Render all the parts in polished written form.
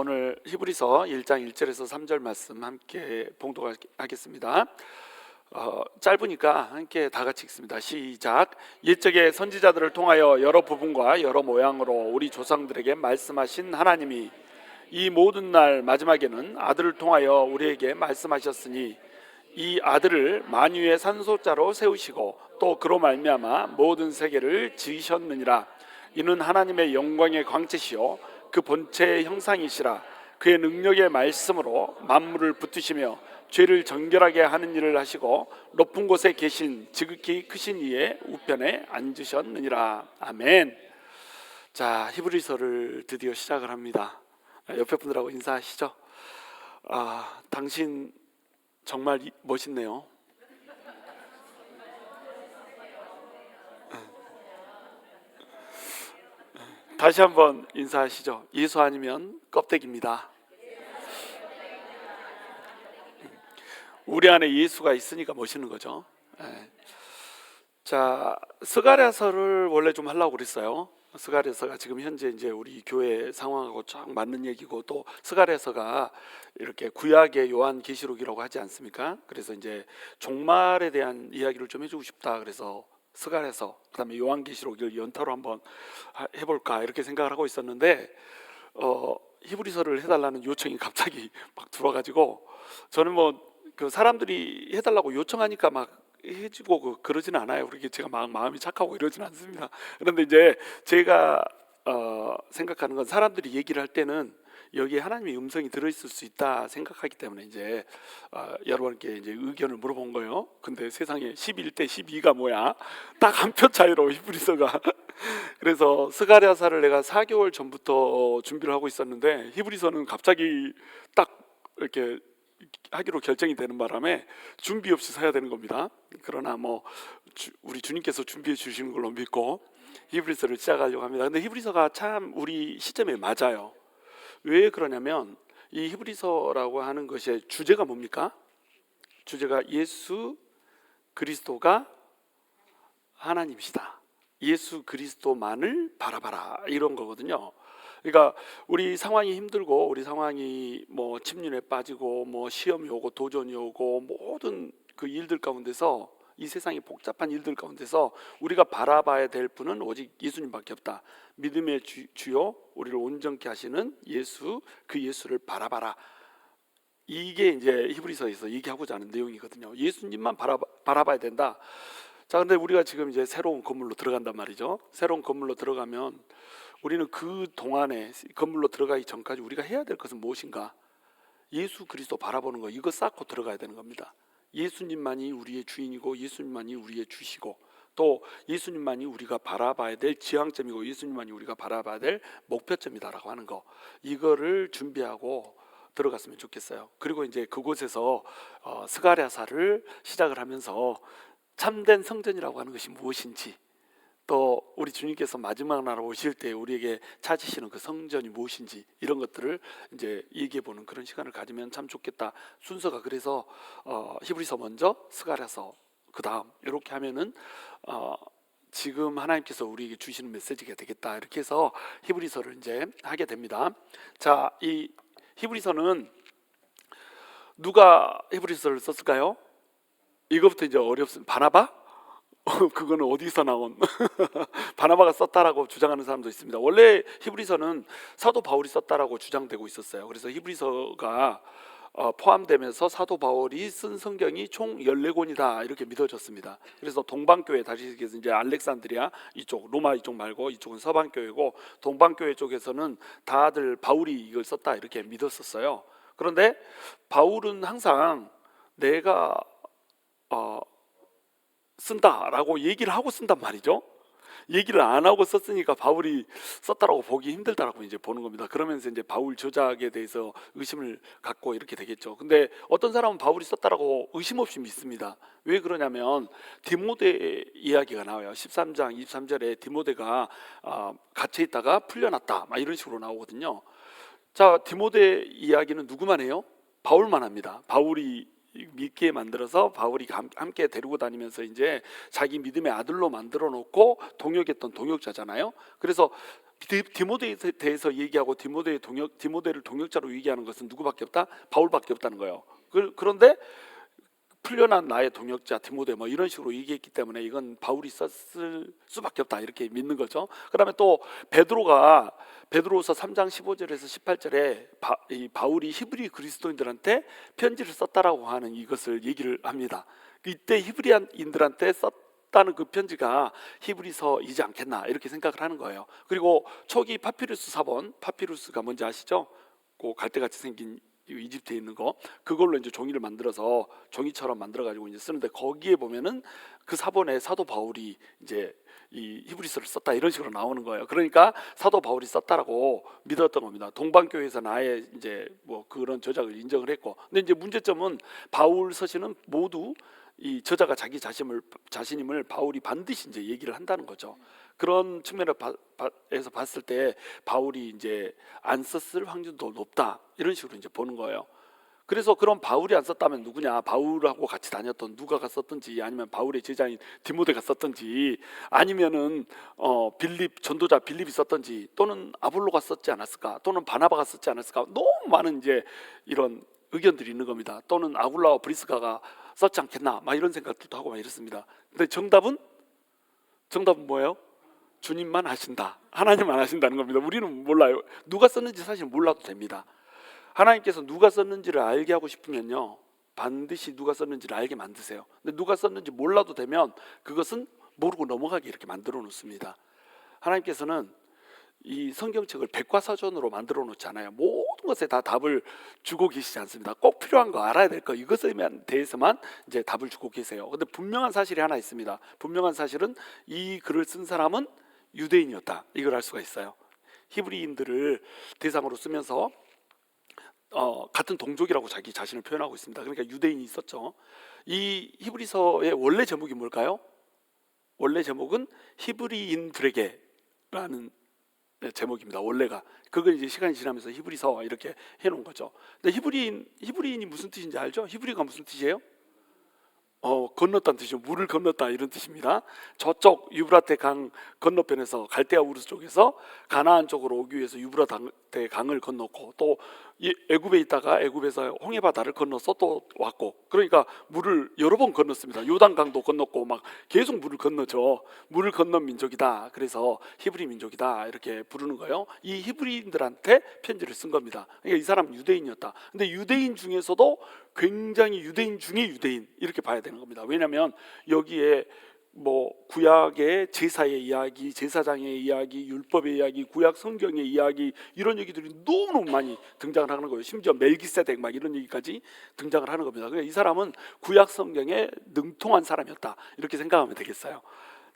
오늘 히브리서 1장 1절에서 3절 말씀 함께 봉독하겠습니다. 짧으니까 함께 다 같이 읽습니다. 시작. 옛적의 선지자들을 통하여 여러 부분과 여러 모양으로 우리 조상들에게 말씀하신 하나님이 이 모든 날 마지막에는 아들을 통하여 우리에게 말씀하셨으니 이 아들을 만유의 산소자로 세우시고 또 그로 말미암아 모든 세계를 지으셨느니라. 이는 하나님의 영광의 광채시요 그 본체의 형상이시라. 그의 능력의 말씀으로 만물을 붙드시며 죄를 정결하게 하는 일을 하시고 높은 곳에 계신 지극히 크신 이의 우편에 앉으셨느니라. 아멘. 자, 히브리서를 드디어 시작을 합니다. 옆에 분들하고 인사하시죠. 당신 정말 멋있네요. 다시 한번 인사하시죠. 예수 아니면 껍데기입니다. 우리 안에 예수가 있으니까 멋있는 거죠. 자, 스가랴서를 원래 좀 하려고 그랬어요. 스가랴서가 지금 현재 이제 우리 교회 상황하고 쫙 맞는 얘기고, 또 스가랴서가 이렇게 구약의 요한계시록이라고 하지 않습니까? 그래서 이제 종말에 대한 이야기를 좀 해주고 싶다. 그래서 스가랴서, 그다음에 요한계시록을 연타로 한번 해볼까 이렇게 생각을 하고 있었는데 히브리서를 해달라는 요청이 갑자기 막 들어와가지고, 저는 뭐 그 사람들이 해달라고 요청하니까 막 해주고 그러지는 않아요. 그렇게 제가 마음이 착하고 이러지는 않습니다. 그런데 이제 제가 생각하는 건, 사람들이 얘기를 할 때는 여기에 하나님의 음성이 들어있을 수 있다 생각하기 때문에 이제 여러분께 이제 의견을 물어본 거예요. 근데 세상에 11대 12가 뭐야? 딱 한 표 차이로 히브리서가 그래서 스가랴서를 내가 4개월 전부터 준비를 하고 있었는데, 히브리서는 갑자기 딱 이렇게 하기로 결정이 되는 바람에 준비 없이 서야 되는 겁니다. 그러나 뭐 우리 주님께서 준비해 주시는 걸로 믿고 히브리서를 시작하려고 합니다. 근데 히브리서가 참 우리 시점에 맞아요. 왜 그러냐면, 이 히브리서라고 하는 것의 주제가 뭡니까? 주제가 예수 그리스도가 하나님이시다, 예수 그리스도만을 바라봐라, 이런 거거든요. 그러니까 우리 상황이 힘들고, 우리 상황이 뭐 침륜에 빠지고, 뭐 시험이 오고 도전이 오고, 모든 그 일들 가운데서, 이 세상의 복잡한 일들 가운데서 우리가 바라봐야 될 분은 오직 예수님밖에 없다. 믿음의 주요 우리를 온전케 하시는 예수, 그 예수를 바라봐라. 이게 이제 히브리서에서 얘기하고자 하는 내용이거든요. 예수님만 바라봐야 된다. 자, 근데 우리가 지금 이제 새로운 건물로 들어간단 말이죠. 새로운 건물로 들어가면 우리는 그 동안에, 건물로 들어가기 전까지 우리가 해야 될 것은 무엇인가? 예수 그리스도 바라보는 거, 이거 쌓고 들어가야 되는 겁니다. 예수님만이 우리의 주인이고, 예수님만이 우리의 주시고, 또 예수님만이 우리가 바라봐야 될 지향점이고, 예수님만이 우리가 바라봐야 될 목표점이다라고 하는 거, 이거를 준비하고 들어갔으면 좋겠어요. 그리고 이제 그곳에서 스가랴사를 시작을 하면서 참된 성전이라고 하는 것이 무엇인지, 또 우리 주님께서 마지막 날 오실 때 우리에게 찾으시는 그 성전이 무엇인지, 이런 것들을 이제 얘기해보는 그런 시간을 가지면 참 좋겠다. 순서가 그래서 히브리서 먼저, 스가랴서 그 다음, 이렇게 하면은 지금 하나님께서 우리에게 주시는 메시지가 되겠다, 이렇게 해서 히브리서를 이제 하게 됩니다. 자, 이 히브리서는 누가 히브리서를 썼을까요? 이거부터 이제 어렵습니다. 바나바? 그거는 어디서 나온 바나바가 썼다라고 주장하는 사람도 있습니다. 원래 히브리서는 사도 바울이 썼다라고 주장되고 있었어요. 그래서 히브리서가 포함되면서 사도 바울이 쓴 성경이 총 14권이다, 이렇게 믿어졌습니다. 그래서 동방교회, 다시 이제 알렉산드리아 이쪽, 로마 이쪽 말고 이쪽은 서방교회고, 동방교회 쪽에서는 다들 바울이 이걸 썼다, 이렇게 믿었었어요. 그런데 바울은 항상 내가 쓴다라고 얘기를 하고 쓴단 말이죠. 얘기를 안 하고 썼으니까 바울이 썼다라고 보기 힘들다라고 이제 보는 겁니다. 그러면서 이제 바울 저작에 대해서 의심을 갖고 이렇게 되겠죠. 근데 어떤 사람은 바울이 썼다라고 의심 없이 믿습니다. 왜 그러냐면 디모데 이야기가 나와요. 13장 23절에 디모데가 갇혀 있다가 풀려났다, 막 이런 식으로 나오거든요. 자, 디모데 이야기는 누구만 해요? 바울만 합니다. 바울이 믿게 만들어서 바울이 함께 데리고 다니면서 이제 자기 믿음의 아들로 만들어 놓고 동역했던 동역자잖아요. 그래서 디모데에 대해서 얘기하고 디모데를 동역자로 얘기하는 것은 누구밖에 없다? 바울밖에 없다는 거예요. 그런데 풀려난 나의 동역자 디모데 뭐 이런 식으로 얘기했기 때문에 이건 바울이 썼을 수밖에 없다 이렇게 믿는 거죠. 그다음에 또 베드로서 3장 15절에서 18절에 이 바울이 히브리 그리스도인들한테 편지를 썼다라고 하는 이것을 얘기를 합니다. 이때 히브리인들한테 썼다는 그 편지가 히브리서이지 않겠나 이렇게 생각을 하는 거예요. 그리고 초기 파피루스 사본, 파피루스가 뭔지 아시죠? 그 갈대같이 생긴 이집트에 있는 거, 그걸로 이제 종이를 만들어서 종이처럼 만들어 가지고 이제 쓰는데, 거기에 보면은 그 사본에 사도 바울이 이제 이 히브리서를 썼다 이런 식으로 나오는 거예요. 그러니까 사도 바울이 썼다라고 믿었던 겁니다. 동방교회에서는 아예 이제 뭐 그런 저작을 인정을 했고, 근데 이제 문제점은 바울 서신은 모두 이 저자가 자기 자신임을 바울이 반드시 이제 얘기를 한다는 거죠. 그런 측면에서 봤을 때 바울이 이제 안 썼을 확률도 높다 이런 식으로 이제 보는 거예요. 그래서 그럼 바울이 안 썼다면 누구냐? 바울하고 같이 다녔던 누가가 썼든지, 아니면 바울의 제자인 디모데가 썼든지, 아니면은 전도자 빌립이 썼든지, 또는 아볼로가 썼지 않았을까? 또는 바나바가 썼지 않았을까? 너무 많은 이제 이런 의견들이 있는 겁니다. 또는 아굴라와 브리스가가 썼지 않겠나? 막 이런 생각들도 하고 막 이렇습니다. 근데 정답은 뭐예요? 주님만 하신다. 하나님만 하신다는 겁니다. 우리는 몰라요. 누가 썼는지 사실 몰라도 됩니다. 하나님께서 누가 썼는지를 알게 하고 싶으면요, 반드시 누가 썼는지를 알게 만드세요. 근데 누가 썼는지 몰라도 되면 그것은 모르고 넘어가게 이렇게 만들어 놓습니다. 하나님께서는 이 성경책을 백과사전으로 만들어 놓지 않아요. 모든 것에 다 답을 주고 계시지 않습니다. 꼭 필요한 거, 알아야 될 거, 이것에 대해서만 이제 답을 주고 계세요. 근데 분명한 사실이 하나 있습니다. 분명한 사실은 이 글을 쓴 사람은 유대인이었다, 이걸 알 수가 있어요. 히브리인들을 대상으로 쓰면서 같은 동족이라고 자기 자신을 표현하고 있습니다. 그러니까 유대인이 있었죠. 이 히브리서의 원래 제목이 뭘까요? 원래 제목은 히브리인들에게라는 제목입니다. 원래가. 그걸 이제 시간이 지나면서 히브리서 이렇게 해놓은 거죠. 근데 히브리인이 무슨 뜻인지 알죠? 히브리가 무슨 뜻이에요? 건넜다는 뜻이죠. 물을 건넜다 이런 뜻입니다. 저쪽 유브라테 강 건너편에서, 갈대아 우르스 쪽에서 가나안 쪽으로 오기 위해서 유브라테 강을 건넜고, 또 애굽에 있다가 애굽에서 홍해바다를 건너서 또 왔고, 그러니까 물을 여러 번 건넜습니다. 요단강도 건넜고 막 계속 물을 건너죠. 물을 건넌 민족이다. 그래서 히브리 민족이다 이렇게 부르는 거예요. 이 히브리인들한테 편지를 쓴 겁니다. 그러니까 이 사람은 유대인이었다. 근데 유대인 중에서도 굉장히 유대인 중에 유대인 이렇게 봐야 되는 겁니다. 왜냐하면 여기에 뭐 구약의 제사의 이야기, 제사장의 이야기, 율법의 이야기, 구약 성경의 이야기, 이런 얘기들이 너무너무 많이 등장을 하는 거예요. 심지어 멜기세덱 막 이런 얘기까지 등장을 하는 겁니다. 그러니까 이 사람은 구약 성경에 능통한 사람이었다 이렇게 생각하면 되겠어요.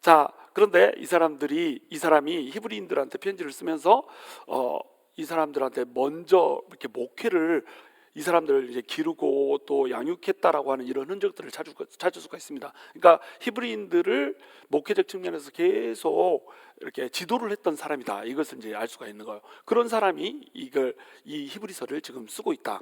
자, 그런데 이 사람이 히브리인들한테 편지를 쓰면서 이 사람들한테 먼저 이렇게 목회를, 이 사람들을 이제 기르고 또 양육했다라고 하는 이런 흔적들을 찾을 수가 있습니다. 그러니까 히브리인들을 목회적 측면에서 계속 이렇게 지도를 했던 사람이다, 이것을 이제 알 수가 있는 거예요. 그런 사람이 이 히브리서를 지금 쓰고 있다.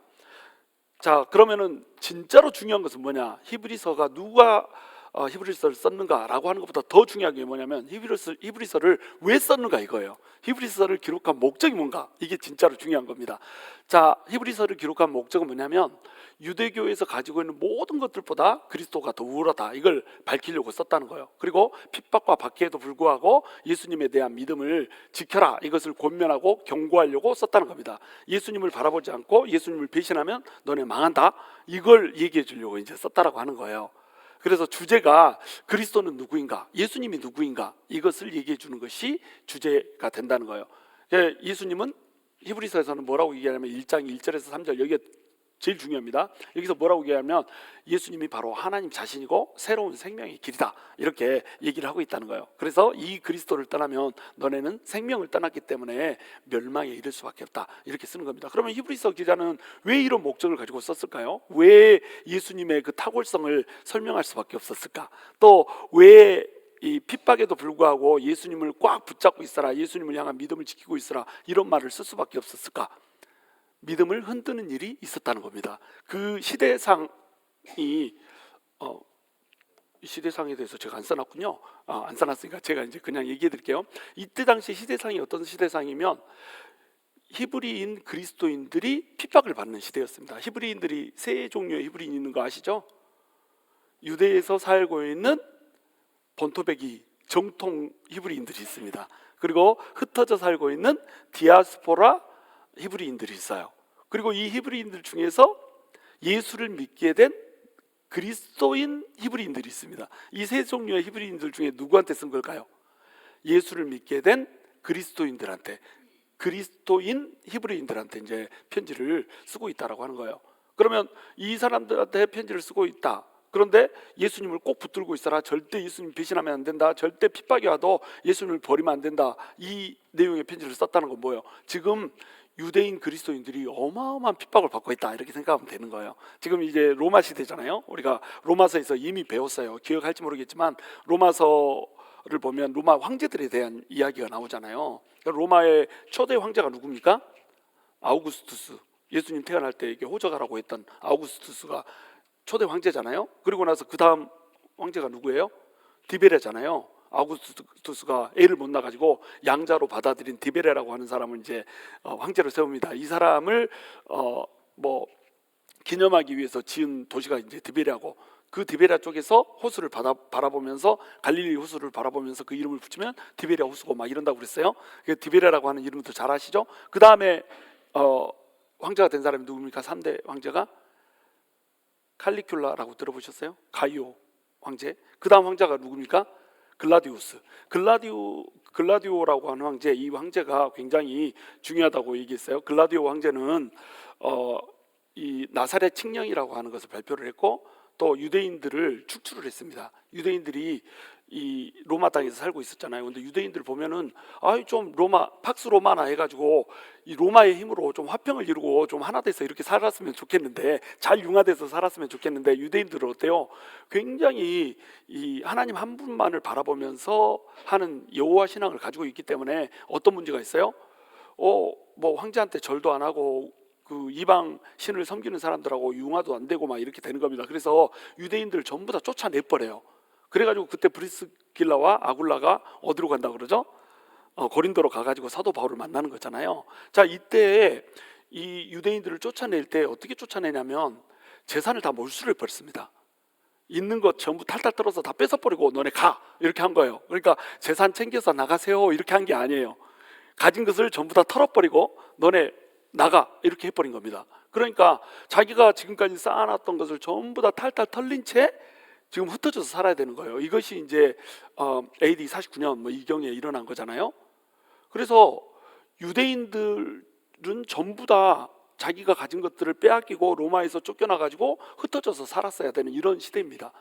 자, 그러면은 진짜로 중요한 것은 뭐냐? 히브리서가 누가 히브리서를 썼는가라고 하는 것보다 더 중요한 게 뭐냐면 히브리서를 왜 썼는가 이거예요. 히브리서를 기록한 목적이 뭔가, 이게 진짜로 중요한 겁니다. 자, 히브리서를 기록한 목적은 뭐냐면 유대교에서 가지고 있는 모든 것들보다 그리스도가 더 우월하다, 이걸 밝히려고 썼다는 거예요. 그리고 핍박과 박해에도 불구하고 예수님에 대한 믿음을 지켜라, 이것을 권면하고 경고하려고 썼다는 겁니다. 예수님을 바라보지 않고 예수님을 배신하면 너네 망한다, 이걸 얘기해 주려고 이제 썼다라고 하는 거예요. 그래서 주제가 그리스도는 누구인가, 예수님이 누구인가, 이것을 얘기해 주는 것이 주제가 된다는 거예요. 예수님은 히브리서에서는 뭐라고 얘기하냐면 1장 1절에서 3절, 여기가 제일 중요합니다. 여기서 뭐라고 얘기하면 예수님이 바로 하나님 자신이고 새로운 생명의 길이다, 이렇게 얘기를 하고 있다는 거예요. 그래서 이 그리스도를 떠나면 너네는 생명을 떠났기 때문에 멸망에 이를 수밖에 없다, 이렇게 쓰는 겁니다. 그러면 히브리서 기자는 왜 이런 목적을 가지고 썼을까요? 왜 예수님의 그 탁월성을 설명할 수밖에 없었을까? 또 왜 이 핍박에도 불구하고 예수님을 꽉 붙잡고 있어라, 예수님을 향한 믿음을 지키고 있어라, 이런 말을 쓸 수밖에 없었을까? 믿음을 흔드는 일이 있었다는 겁니다. 그 시대상이 시대상에 대해서 제가 안 써놨군요. 안 써놨으니까 제가 이제 그냥 얘기해 드릴게요. 이때 당시 시대상이 어떤 시대상이면 히브리인 그리스도인들이 핍박을 받는 시대였습니다. 히브리인들이 세 종류의 히브리인이 있는 거 아시죠? 유대에서 살고 있는 본토배기 정통 히브리인들이 있습니다. 그리고 흩어져 살고 있는 디아스포라 히브리인들이 있어요. 그리고 이 히브리인들 중에서 예수를 믿게 된 그리스도인 히브리인들이 있습니다. 이 세 종류의 히브리인들 중에 누구한테 쓴 걸까요? 예수를 믿게 된 그리스도인들한테, 그리스도인 히브리인들한테 이제 편지를 쓰고 있다라고 하는 거예요. 그러면 이 사람들한테 편지를 쓰고 있다. 그런데 예수님을 꼭 붙들고 있어라. 절대 예수님 배신하면 안 된다. 절대 핍박이 와도 예수님을 버리면 안 된다. 이 내용의 편지를 썼다는 건 뭐예요? 지금 유대인 그리스도인들이 어마어마한 핍박을 받고 있다, 이렇게 생각하면 되는 거예요. 지금 이제 로마 시대잖아요. 우리가 로마서에서 이미 배웠어요. 기억할지 모르겠지만 로마서를 보면 로마 황제들에 대한 이야기가 나오잖아요. 로마의 초대 황제가 누굽니까? 아우구스투스. 예수님 태어날 때 이게 호적하라고 했던 아우구스투스가 초대 황제잖아요. 그리고 나서 그 다음 황제가 누구예요? 디베레잖아요. 아우구스투스가 애를 못 낳아가지고 양자로 받아들인 디베레라고 하는 사람을 이제 황제로 세웁니다. 이 사람을 뭐 기념하기 위해서 지은 도시가 이제 디베레하고, 그 디베레 쪽에서 호수를 바라보면서, 갈릴리 호수를 바라보면서 그 이름을 붙이면 디베레 호수고 막 이런다고 그랬어요. 디베레라고 하는 이름도 잘 아시죠? 그 다음에 황제가 된 사람이 누굽니까? 3대 황제가 칼리큘라라고 들어보셨어요? 가이오 황제. 그 다음 황제가 누굽니까? 글라디우스. 글라디오라고 하는 황제, 이 황제가 굉장히 중요하다고 얘기했어요. 글라디오 황제는 이 나사렛 칙령이라고 하는 것을 발표를 했고, 또 유대인들을 축출을 했습니다. 유대인들이 이 로마 땅에서 살고 있었잖아요. 근데 유대인들 보면은 좀 로마 팍스 로마나 해가지고 이 로마의 힘으로 좀 화평을 이루고 좀 하나 돼서 이렇게 살았으면 좋겠는데, 잘 융화돼서 살았으면 좋겠는데, 유대인들은 어때요? 굉장히 이 하나님 한 분만을 바라보면서 하는 여호와 신앙을 가지고 있기 때문에 어떤 문제가 있어요? 뭐 황제한테 절도 안 하고 그 이방 신을 섬기는 사람들하고 융화도 안 되고 막 이렇게 되는 겁니다. 그래서 유대인들 전부 다 쫓아내버려요. 그래가지고 그때 브리스길라와 아굴라가 어디로 간다 그러죠? 고린도로 가가지고 사도 바울을 만나는 거잖아요. 자, 이때 이 유대인들을 쫓아낼 때 어떻게 쫓아내냐면 재산을 다 몰수를 벌습니다. 있는 것 전부 탈탈 털어서 다 뺏어버리고 너네 가, 이렇게 한 거예요. 그러니까 재산 챙겨서 나가세요, 이렇게 한 게 아니에요. 가진 것을 전부 다 털어버리고 너네 나가, 이렇게 해버린 겁니다. 그러니까 자기가 지금까지 쌓아놨던 것을 전부 다 탈탈 털린 채 지금 흩어져서 살아야 되는 거예요. 이것이 이제 AD 49년 뭐 이경에 일어난 거잖아요. 그래서 유대인들은 전부 다 자기가 가진 것들을 빼앗기고 로마에서 쫓겨나가지고 흩어져서 살았어야 되는 이런 시대입니다.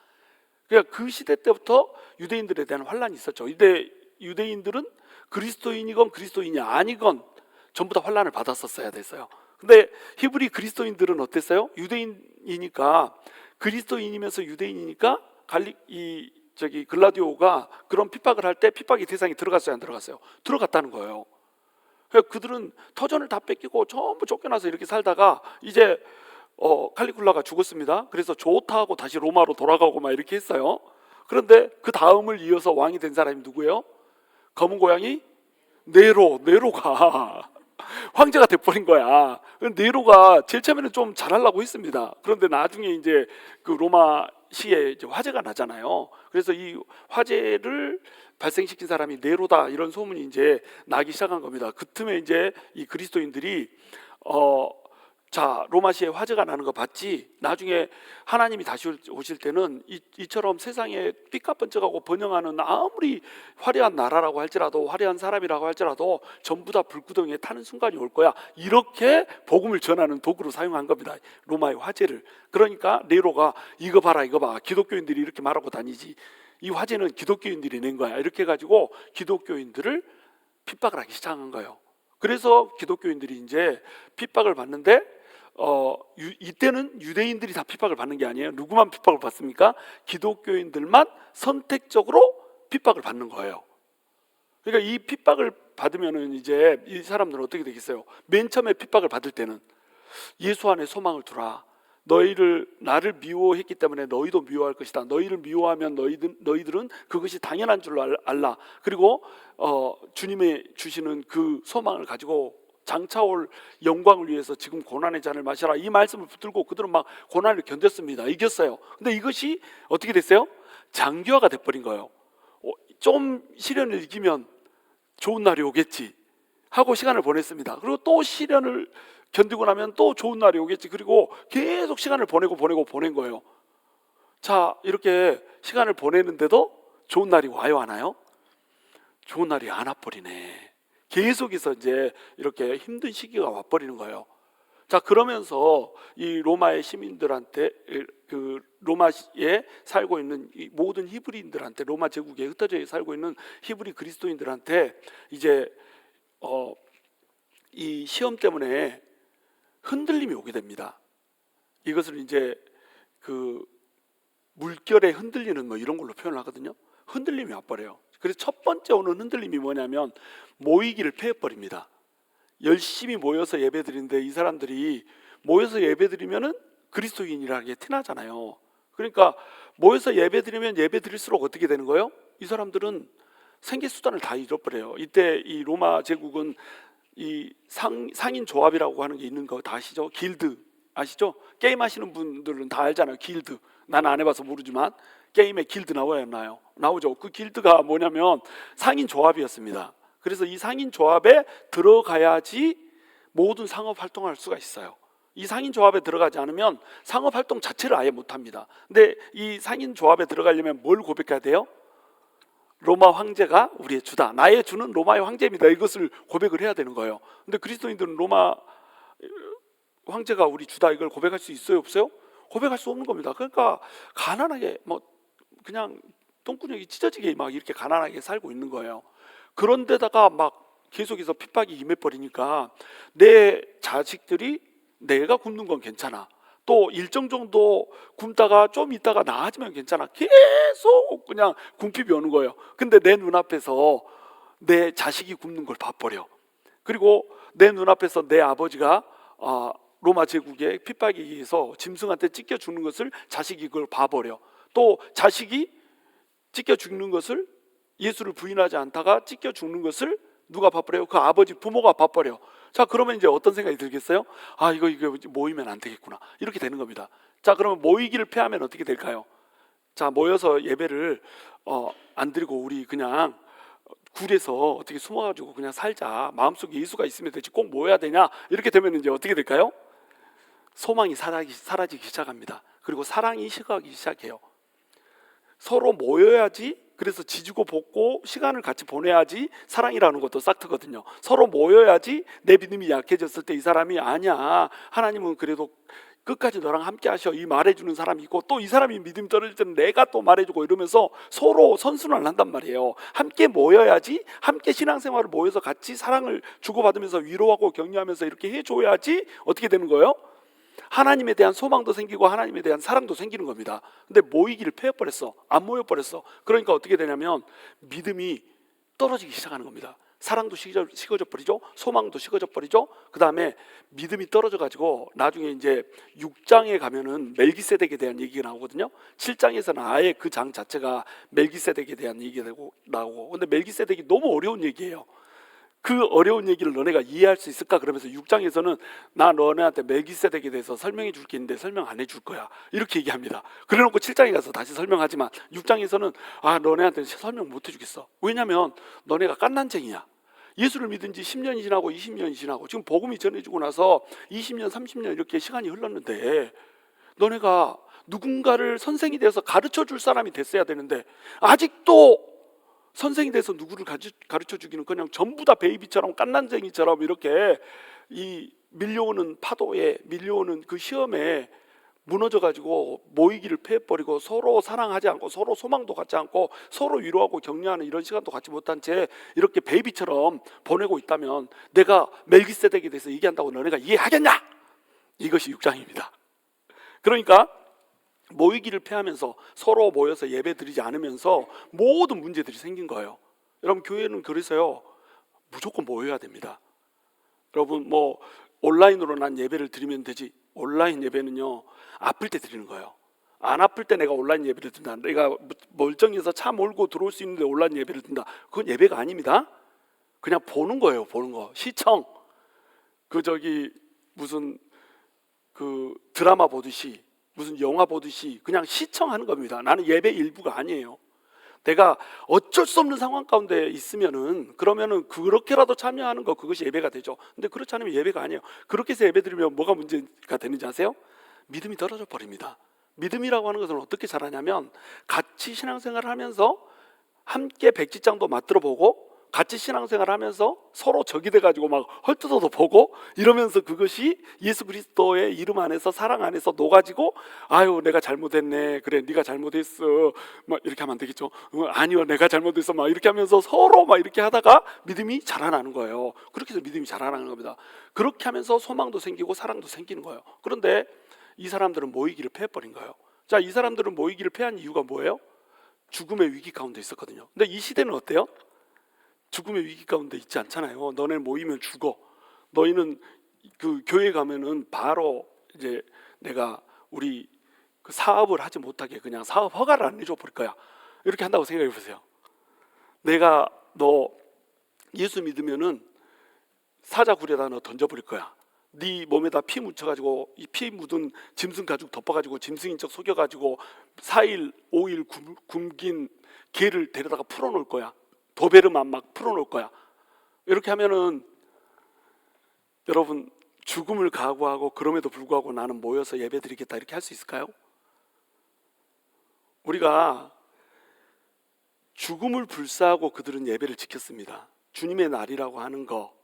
그러니까 그 시대 때부터 유대인들에 대한 환란이 있었죠. 이때 유대인들은 그리스도인이건 그리스도인이 아니건 전부 다 환란을 받았었어야 됐어요. 근데 히브리 그리스도인들은 어땠어요? 유대인이니까, 그리스도인이면서 유대인이니까 글라디오가 그런 핍박을 할 때 핍박의 대상이 들어갔어요, 안 들어갔어요? 들어갔다는 거예요. 그러니까 그들은 터전을 다 뺏기고 전부 쫓겨나서 이렇게 살다가 이제 칼리굴라가 죽었습니다. 그래서 좋다고 다시 로마로 돌아가고 막 이렇게 했어요. 그런데 그 다음을 이어서 왕이 된 사람이 누구예요? 검은 고양이 네로가 황제가 돼버린 거야. 네로가 제일 처음에는 좀 잘하려고 했습니다. 그런데 나중에 이제 그 로마 시에 이제 화재가 나잖아요. 그래서 이 화재를 발생시킨 사람이 네로다, 이런 소문이 이제 나기 시작한 겁니다. 그 틈에 이제 이 그리스도인들이 자, 로마시에 화재가 나는 거 봤지? 나중에 하나님이 다시 오실 때는 이처럼 세상에 삐까뻔쩍하고 번영하는 아무리 화려한 나라라고 할지라도, 화려한 사람이라고 할지라도 전부 다 불구덩이에 타는 순간이 올 거야, 이렇게 복음을 전하는 도구로 사용한 겁니다, 로마의 화재를. 그러니까 네로가 이거 봐라, 이거 봐, 기독교인들이 이렇게 말하고 다니지, 이 화재는 기독교인들이 낸 거야, 이렇게 해가지고 기독교인들을 핍박을 하기 시작한 거예요. 그래서 기독교인들이 이제 핍박을 받는데 이때는 유대인들이 다 핍박을 받는 게 아니에요. 누구만 핍박을 받습니까? 기독교인들만 선택적으로 핍박을 받는 거예요. 그러니까 이 핍박을 받으면은 이제 이 사람들은 어떻게 되겠어요? 맨 처음에 핍박을 받을 때는 예수 안에 소망을 두라, 너희를 나를 미워했기 때문에 너희도 미워할 것이다. 너희를 미워하면 너희들은 그것이 당연한 줄로 알라. 그리고 주님의 주시는 그 소망을 가지고 장차올 영광을 위해서 지금 고난의 잔을 마시라. 이 말씀을 붙들고 그들은 막 고난을 견뎠습니다. 이겼어요. 근데 이것이 어떻게 됐어요? 장기화가 돼버린 거예요. 좀 시련을 이기면 좋은 날이 오겠지 하고 시간을 보냈습니다. 그리고 또 시련을 견디고 나면 또 좋은 날이 오겠지. 그리고 계속 시간을 보낸 거예요. 자, 이렇게 시간을 보내는데도 좋은 날이 와요, 안 와요? 좋은 날이 안 와버리네. 계속해서 이제 이렇게 힘든 시기가 와버리는 거예요. 자, 그러면서 이 로마의 시민들한테, 그 로마에 살고 있는 이 모든 히브리인들한테, 로마 제국에 흩어져 살고 있는 히브리 그리스도인들한테 이제 이 시험 때문에 흔들림이 오게 됩니다. 이것을 이제 그 물결에 흔들리는 뭐 이런 걸로 표현을 하거든요. 흔들림이 와버려요. 그래서 첫 번째 오는 흔들림이 뭐냐면 모이기를 폐해버립니다. 열심히 모여서 예배드리는데 이 사람들이 모여서 예배드리면은 그리스도인이라는 게 티나잖아요. 그러니까 모여서 예배드리면 예배드릴수록 어떻게 되는 거예요? 이 사람들은 생계 수단을 다 잃어버려요. 이때 이 로마 제국은 이 상인 조합이라고 하는 게 있는 거 다 아시죠? 길드 아시죠? 게임 하시는 분들은 다 알잖아요. 길드. 난 안 해봐서 모르지만 게임에 길드 나와야 나요. 나오죠. 그 길드가 뭐냐면 상인 조합이었습니다. 그래서 이 상인 조합에 들어가야지 모든 상업 활동을 할 수가 있어요. 이 상인 조합에 들어가지 않으면 상업 활동 자체를 아예 못합니다. 근데 이 상인 조합에 들어가려면 뭘 고백해야 돼요? 로마 황제가 우리의 주다. 나의 주는 로마의 황제입니다. 이것을 고백을 해야 되는 거예요. 근데 그리스도인들은 로마 황제가 우리 주다 이걸 고백할 수 있어요, 없어요? 고백할 수 없는 겁니다. 그러니까 가난하게 뭐 그냥 똥구녕이 찢어지게 막 이렇게 가난하게 살고 있는 거예요. 그런데다가 막 계속해서 핍박이 임해버리니까 내 자식들이 내가 굶는 건 괜찮아. 또 일정 정도 굶다가 좀 있다가 나아지면 괜찮아. 계속 그냥 궁핍이 오는 거예요. 근데 내 눈앞에서 내 자식이 굶는 걸 봐버려. 그리고 내 눈앞에서 내 아버지가 로마 제국의 핍박에 의해서 짐승한테 찢겨 죽는 것을 자식이 그걸 봐버려. 또 자식이 찢겨 죽는 것을 예수를 부인하지 않다가 찢겨 죽는 것을 누가 봐버려요? 그 아버지 부모가 봐버려. 자, 그러면 이제 어떤 생각이 들겠어요? 아, 이거 모이면 안 되겠구나. 이렇게 되는 겁니다. 자, 그러면 모이기를 패하면 어떻게 될까요? 자, 모여서 예배를 안 드리고 우리 그냥 굴에서 어떻게 숨어가지고 그냥 살자. 마음속에 예수가 있으면 되지 꼭 모여야 되냐? 이렇게 되면 이제 어떻게 될까요? 소망이 사라지기 시작합니다. 그리고 사랑이 식어가기 시작해요. 서로 모여야지. 그래서 지지고 볶고 시간을 같이 보내야지 사랑이라는 것도 싹트거든요. 서로 모여야지 내 믿음이 약해졌을 때 이 사람이 아니야, 하나님은 그래도 끝까지 너랑 함께 하셔, 이 말해주는 사람이 있고, 또 이 사람이 믿음이 떨어질 때는 내가 또 말해주고, 이러면서 서로 선순환을 한단 말이에요. 함께 모여야지, 함께 신앙생활을 모여서 같이 사랑을 주고받으면서 위로하고 격려하면서 이렇게 해줘야지 어떻게 되는 거예요? 하나님에 대한 소망도 생기고 하나님에 대한 사랑도 생기는 겁니다. 근데 모이기를 패해버렸어. 안 모여버렸어. 그러니까 어떻게 되냐면 믿음이 떨어지기 시작하는 겁니다. 사랑도 식어져 버리죠. 소망도 식어져 버리죠. 그 다음에 믿음이 떨어져 가지고 나중에 이제 6장에 가면은 멜기세덱에 대한 얘기가 나오거든요. 7장에서는 아예 그 장 자체가 멜기세덱에 대한 얘기가 나오고, 근데 멜기세덱이 너무 어려운 얘기예요. 그 어려운 얘기를 너네가 이해할 수 있을까? 그러면서 6장에서는 나 너네한테 멜기세덱에 대해서 설명해 줄 게 있는데 설명 안 해줄 거야, 이렇게 얘기합니다. 그래놓고 7장에 가서 다시 설명하지만 6장에서는 너네한테 설명 못 해주겠어. 왜냐면 너네가 깐난쟁이야. 예수를 믿은 지 10년이 지나고 20년이 지나고 지금 복음이 전해지고 나서 20년 30년 이렇게 시간이 흘렀는데 너네가 누군가를 선생이 되어서 가르쳐 줄 사람이 됐어야 되는데 아직도 선생이 돼서 누구를 가르쳐 주기는 그냥 전부 다 베이비처럼 깐난쟁이처럼 이렇게 이 밀려오는 파도에, 밀려오는 그 시험에 무너져 가지고 모이기를 패해버리고 서로 사랑하지 않고 서로 소망도 갖지 않고 서로 위로하고 격려하는 이런 시간도 갖지 못한 채 이렇게 베이비처럼 보내고 있다면 내가 멜기세덱에 대해서 얘기한다고 너네가 이해하겠냐? 이것이 6장입니다. 그러니까 모이기를 패하면서 서로 모여서 예배 드리지 않으면서 모든 문제들이 생긴 거예요. 여러분, 교회는 그래서요 무조건 모여야 됩니다. 여러분, 뭐 온라인으로 난 예배를 드리면 되지, 온라인 예배는요 아플 때 드리는 거예요. 안 아플 때 내가 온라인 예배를 든다. 내가 멀쩡해서 차 몰고 들어올 수 있는데 온라인 예배를 든다. 그건 예배가 아닙니다. 그냥 보는 거예요. 보는 거. 시청. 무슨 드라마 보듯이, 무슨 영화 보듯이 그냥 시청하는 겁니다. 나는 예배 일부가 아니에요. 내가 어쩔 수 없는 상황 가운데 있으면은, 그러면은 그렇게라도 참여하는 거, 그것이 예배가 되죠. 근데 그렇지 않으면 예배가 아니에요. 그렇게 해서 예배 드리면 뭐가 문제가 되는지 아세요? 믿음이 떨어져 버립니다. 믿음이라고 하는 것은 어떻게 자라냐면, 같이 신앙생활을 하면서 함께 백지장도 맞들어 보고, 같이 신앙생활을 하면서 서로 적이 돼가지고 막 헐뜯어도 보고 이러면서, 그것이 예수 그리스도의 이름 안에서, 사랑 안에서 녹아지고, 아유 내가 잘못했네, 그래 네가 잘못했어, 막 이렇게 하면 안 되겠죠. 아니요 내가 잘못했어, 막 이렇게 하면서 서로 막 이렇게 하다가 믿음이 자라나는 거예요. 그렇게 해서 믿음이 자라나는 겁니다. 그렇게 하면서 소망도 생기고 사랑도 생기는 거예요. 그런데 이 사람들은 모이기를 패해버린 거예요. 자, 이 사람들은 모이기를 패한 이유가 뭐예요? 죽음의 위기 가운데 있었거든요. 근데 이 시대는 어때요? 죽음의 위기 가운데 있지 않잖아요. 너네 모이면 죽어. 너희는 교회 가면은 바로 이제 내가 우리 사업을 하지 못하게 그냥 사업 허가를 안 해줘 버릴 거야. 이렇게 한다고 생각해 보세요. 내가 너 예수 믿으면은 사자굴에다 너 던져버릴 거야. 네 몸에다 피 묻혀가지고, 이 피 묻은 짐승 가죽 덮어가지고 짐승인 척 속여가지고 4일 5일 굶긴 개를 데려다가 풀어놓을 거야. 도베르만 막 풀어놓을 거야. 이렇게 하면은 여러분, 죽음을 각오하고 그럼에도 불구하고 나는 모여서 예배드리겠다, 이렇게 할 수 있을까요? 우리가 죽음을 불사하고 그들은 예배를 지켰습니다. 주님의 날이라고 하는 거,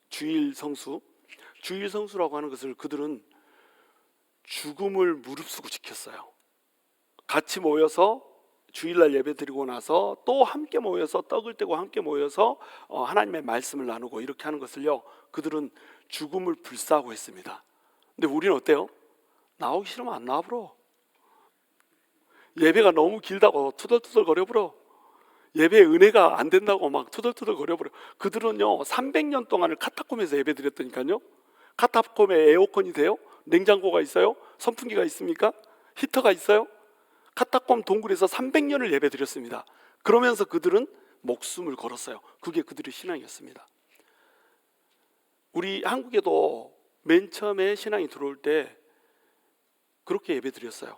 주일 성수라고 하는 것을 그들은 죽음을 무릅쓰고 지켰어요. 같이 모여서 주일날 예배 드리고 나서 또 함께 모여서 떡을 떼고 함께 모여서 하나님의 말씀을 나누고 이렇게 하는 것을요, 그들은 죽음을 불사하고 했습니다. 근데 우리는 어때요? 나오기 싫으면 안 나와버려. 예배가 너무 길다고 투덜투덜 거려버려. 예배의 은혜가 안 된다고 막 투덜투덜 거려버려. 그들은요 300년 동안을 카타콤에서 예배 드렸다니까요. 카타콤에 에어컨이 돼요? 냉장고가 있어요? 선풍기가 있습니까? 히터가 있어요? 카타콤 동굴에서 300년을 예배 드렸습니다. 그러면서 그들은 목숨을 걸었어요. 그게 그들의 신앙이었습니다. 우리 한국에도 맨 처음에 신앙이 들어올 때 그렇게 예배 드렸어요.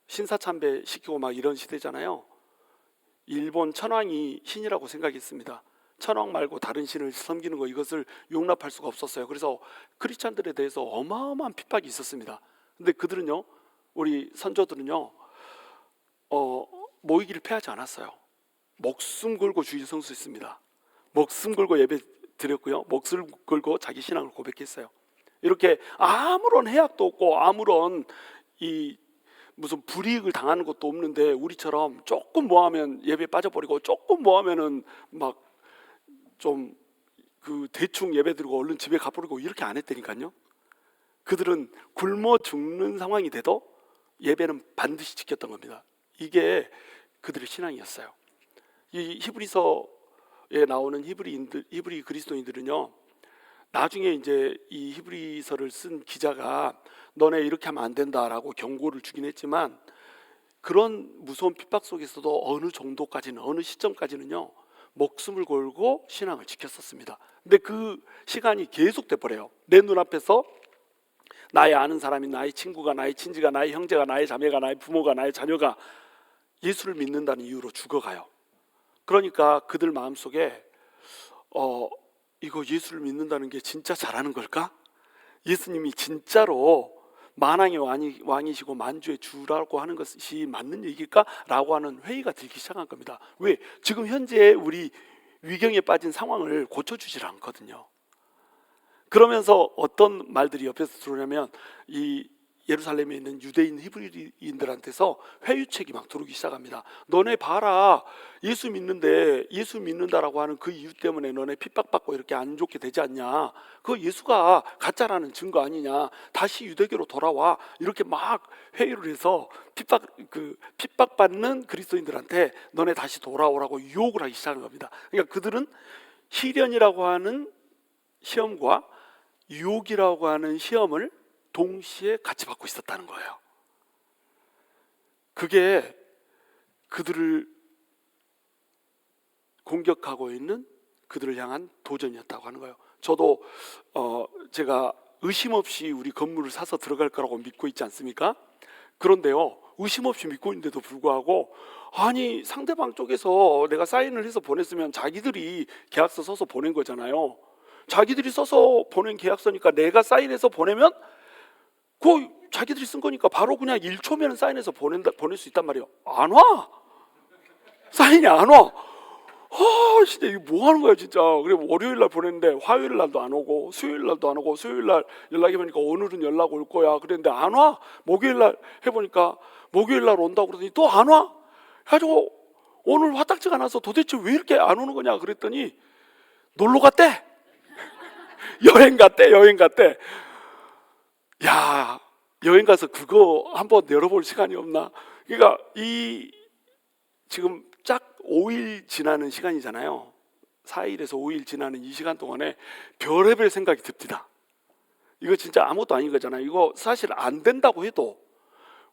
신사참배 시키고 막 이런 시대잖아요. 일본 천황이 신이라고 생각했습니다. 천황 말고 다른 신을 섬기는 거, 이것을 용납할 수가 없었어요. 그래서 크리스찬들에 대해서 어마어마한 핍박이 있었습니다. 근데 그들은요, 우리 선조들은요, 모이기를 패하지 않았어요. 목숨 걸고 주일 성수했습니다. 목숨 걸고 예배 드렸고요, 목숨 걸고 자기 신앙을 고백했어요. 이렇게 아무런 해악도 없고 아무런 무슨 불이익을 당하는 것도 없는데, 우리처럼 조금 뭐하면 예배 빠져버리고 조금 뭐하면은 막 좀 대충 예배 드리고 얼른 집에 가버리고 이렇게 안 했다니까요. 그들은 굶어 죽는 상황이 돼도 예배는 반드시 지켰던 겁니다. 이게 그들의 신앙이었어요. 이 히브리서에 나오는 히브리 그리스도인들은요, 나중에 이제 이 히브리서를 쓴 기자가 너네 이렇게 하면 안 된다라고 경고를 주긴 했지만, 그런 무서운 핍박 속에서도 어느 정도까지는, 어느 시점까지는요 목숨을 걸고 신앙을 지켰었습니다. 근데 그 시간이 계속돼 버려요. 내 눈앞에서 나의 아는 사람이, 나의 친구가, 나의 친지가, 나의 형제가, 나의 자매가, 나의 부모가, 나의 자녀가 예수를 믿는다는 이유로 죽어가요. 그러니까 그들 마음속에 이거 예수를 믿는다는 게 진짜 잘하는 걸까? 예수님이 진짜로 만왕의 왕이시고 만주의 주라고 하는 것이 맞는 얘기일까? 라고 하는 회의가 들기 시작한 겁니다. 왜? 지금 현재 우리 위경에 빠진 상황을 고쳐주질 않거든요. 그러면서 어떤 말들이 옆에서 들어오냐면, 이 예루살렘에 있는 유대인 히브리인들한테서 회유책이 막 들어오기 시작합니다. 너네 봐라, 예수 믿는다라고 하는 그 이유 때문에 너네 핍박받고 이렇게 안 좋게 되지 않냐, 그 예수가 가짜라는 증거 아니냐, 다시 유대교로 돌아와, 이렇게 막 회유를 해서 핍박받는 그리스도인들한테 너네 다시 돌아오라고 유혹을 하기 시작한 겁니다. 그러니까 그들은 시련이라고 하는 시험과 유혹이라고 하는 시험을 동시에 같이 받고 있었다는 거예요. 그게 그들을 공격하고 있는 그들을 향한 도전이었다고 하는 거예요. 저도 제가 의심 없이 우리 건물을 사서 들어갈 거라고 믿고 있지 않습니까? 그런데요, 의심 없이 믿고 있는데도 불구하고 아니 상대방 쪽에서 내가 사인을 해서 보냈으면 자기들이 계약서 써서 보낸 거잖아요. 자기들이 써서 보낸 계약서니까 내가 사인해서 보내면 그 자기들이 쓴 거니까 바로 그냥 1초면 사인해서 보낼 수 있단 말이에요. 안 와. 사인이 안 와. 진짜 이거 뭐 하는 거야 진짜. 그래 월요일 날 보냈는데 화요일 날도 안 오고 수요일 날도 안 오고 수요일 날 연락해 보니까 오늘은 연락 올 거야 그랬는데 안 와. 목요일 날 해보니까 목요일 날 온다고 그러더니 또 안 와. 그래가지고 오늘 화딱지가 나서 도대체 왜 이렇게 안 오는 거냐 그랬더니 놀러 갔대. 여행 갔대. 야, 여행 가서 그거 한번 열어볼 시간이 없나? 그러니까 이 지금 짝 5일 지나는 시간이잖아요. 4일에서 5일 지나는 이 시간 동안에 별의별 생각이 듭니다. 이거 진짜 아무것도 아닌 거잖아요. 이거 사실 안 된다고 해도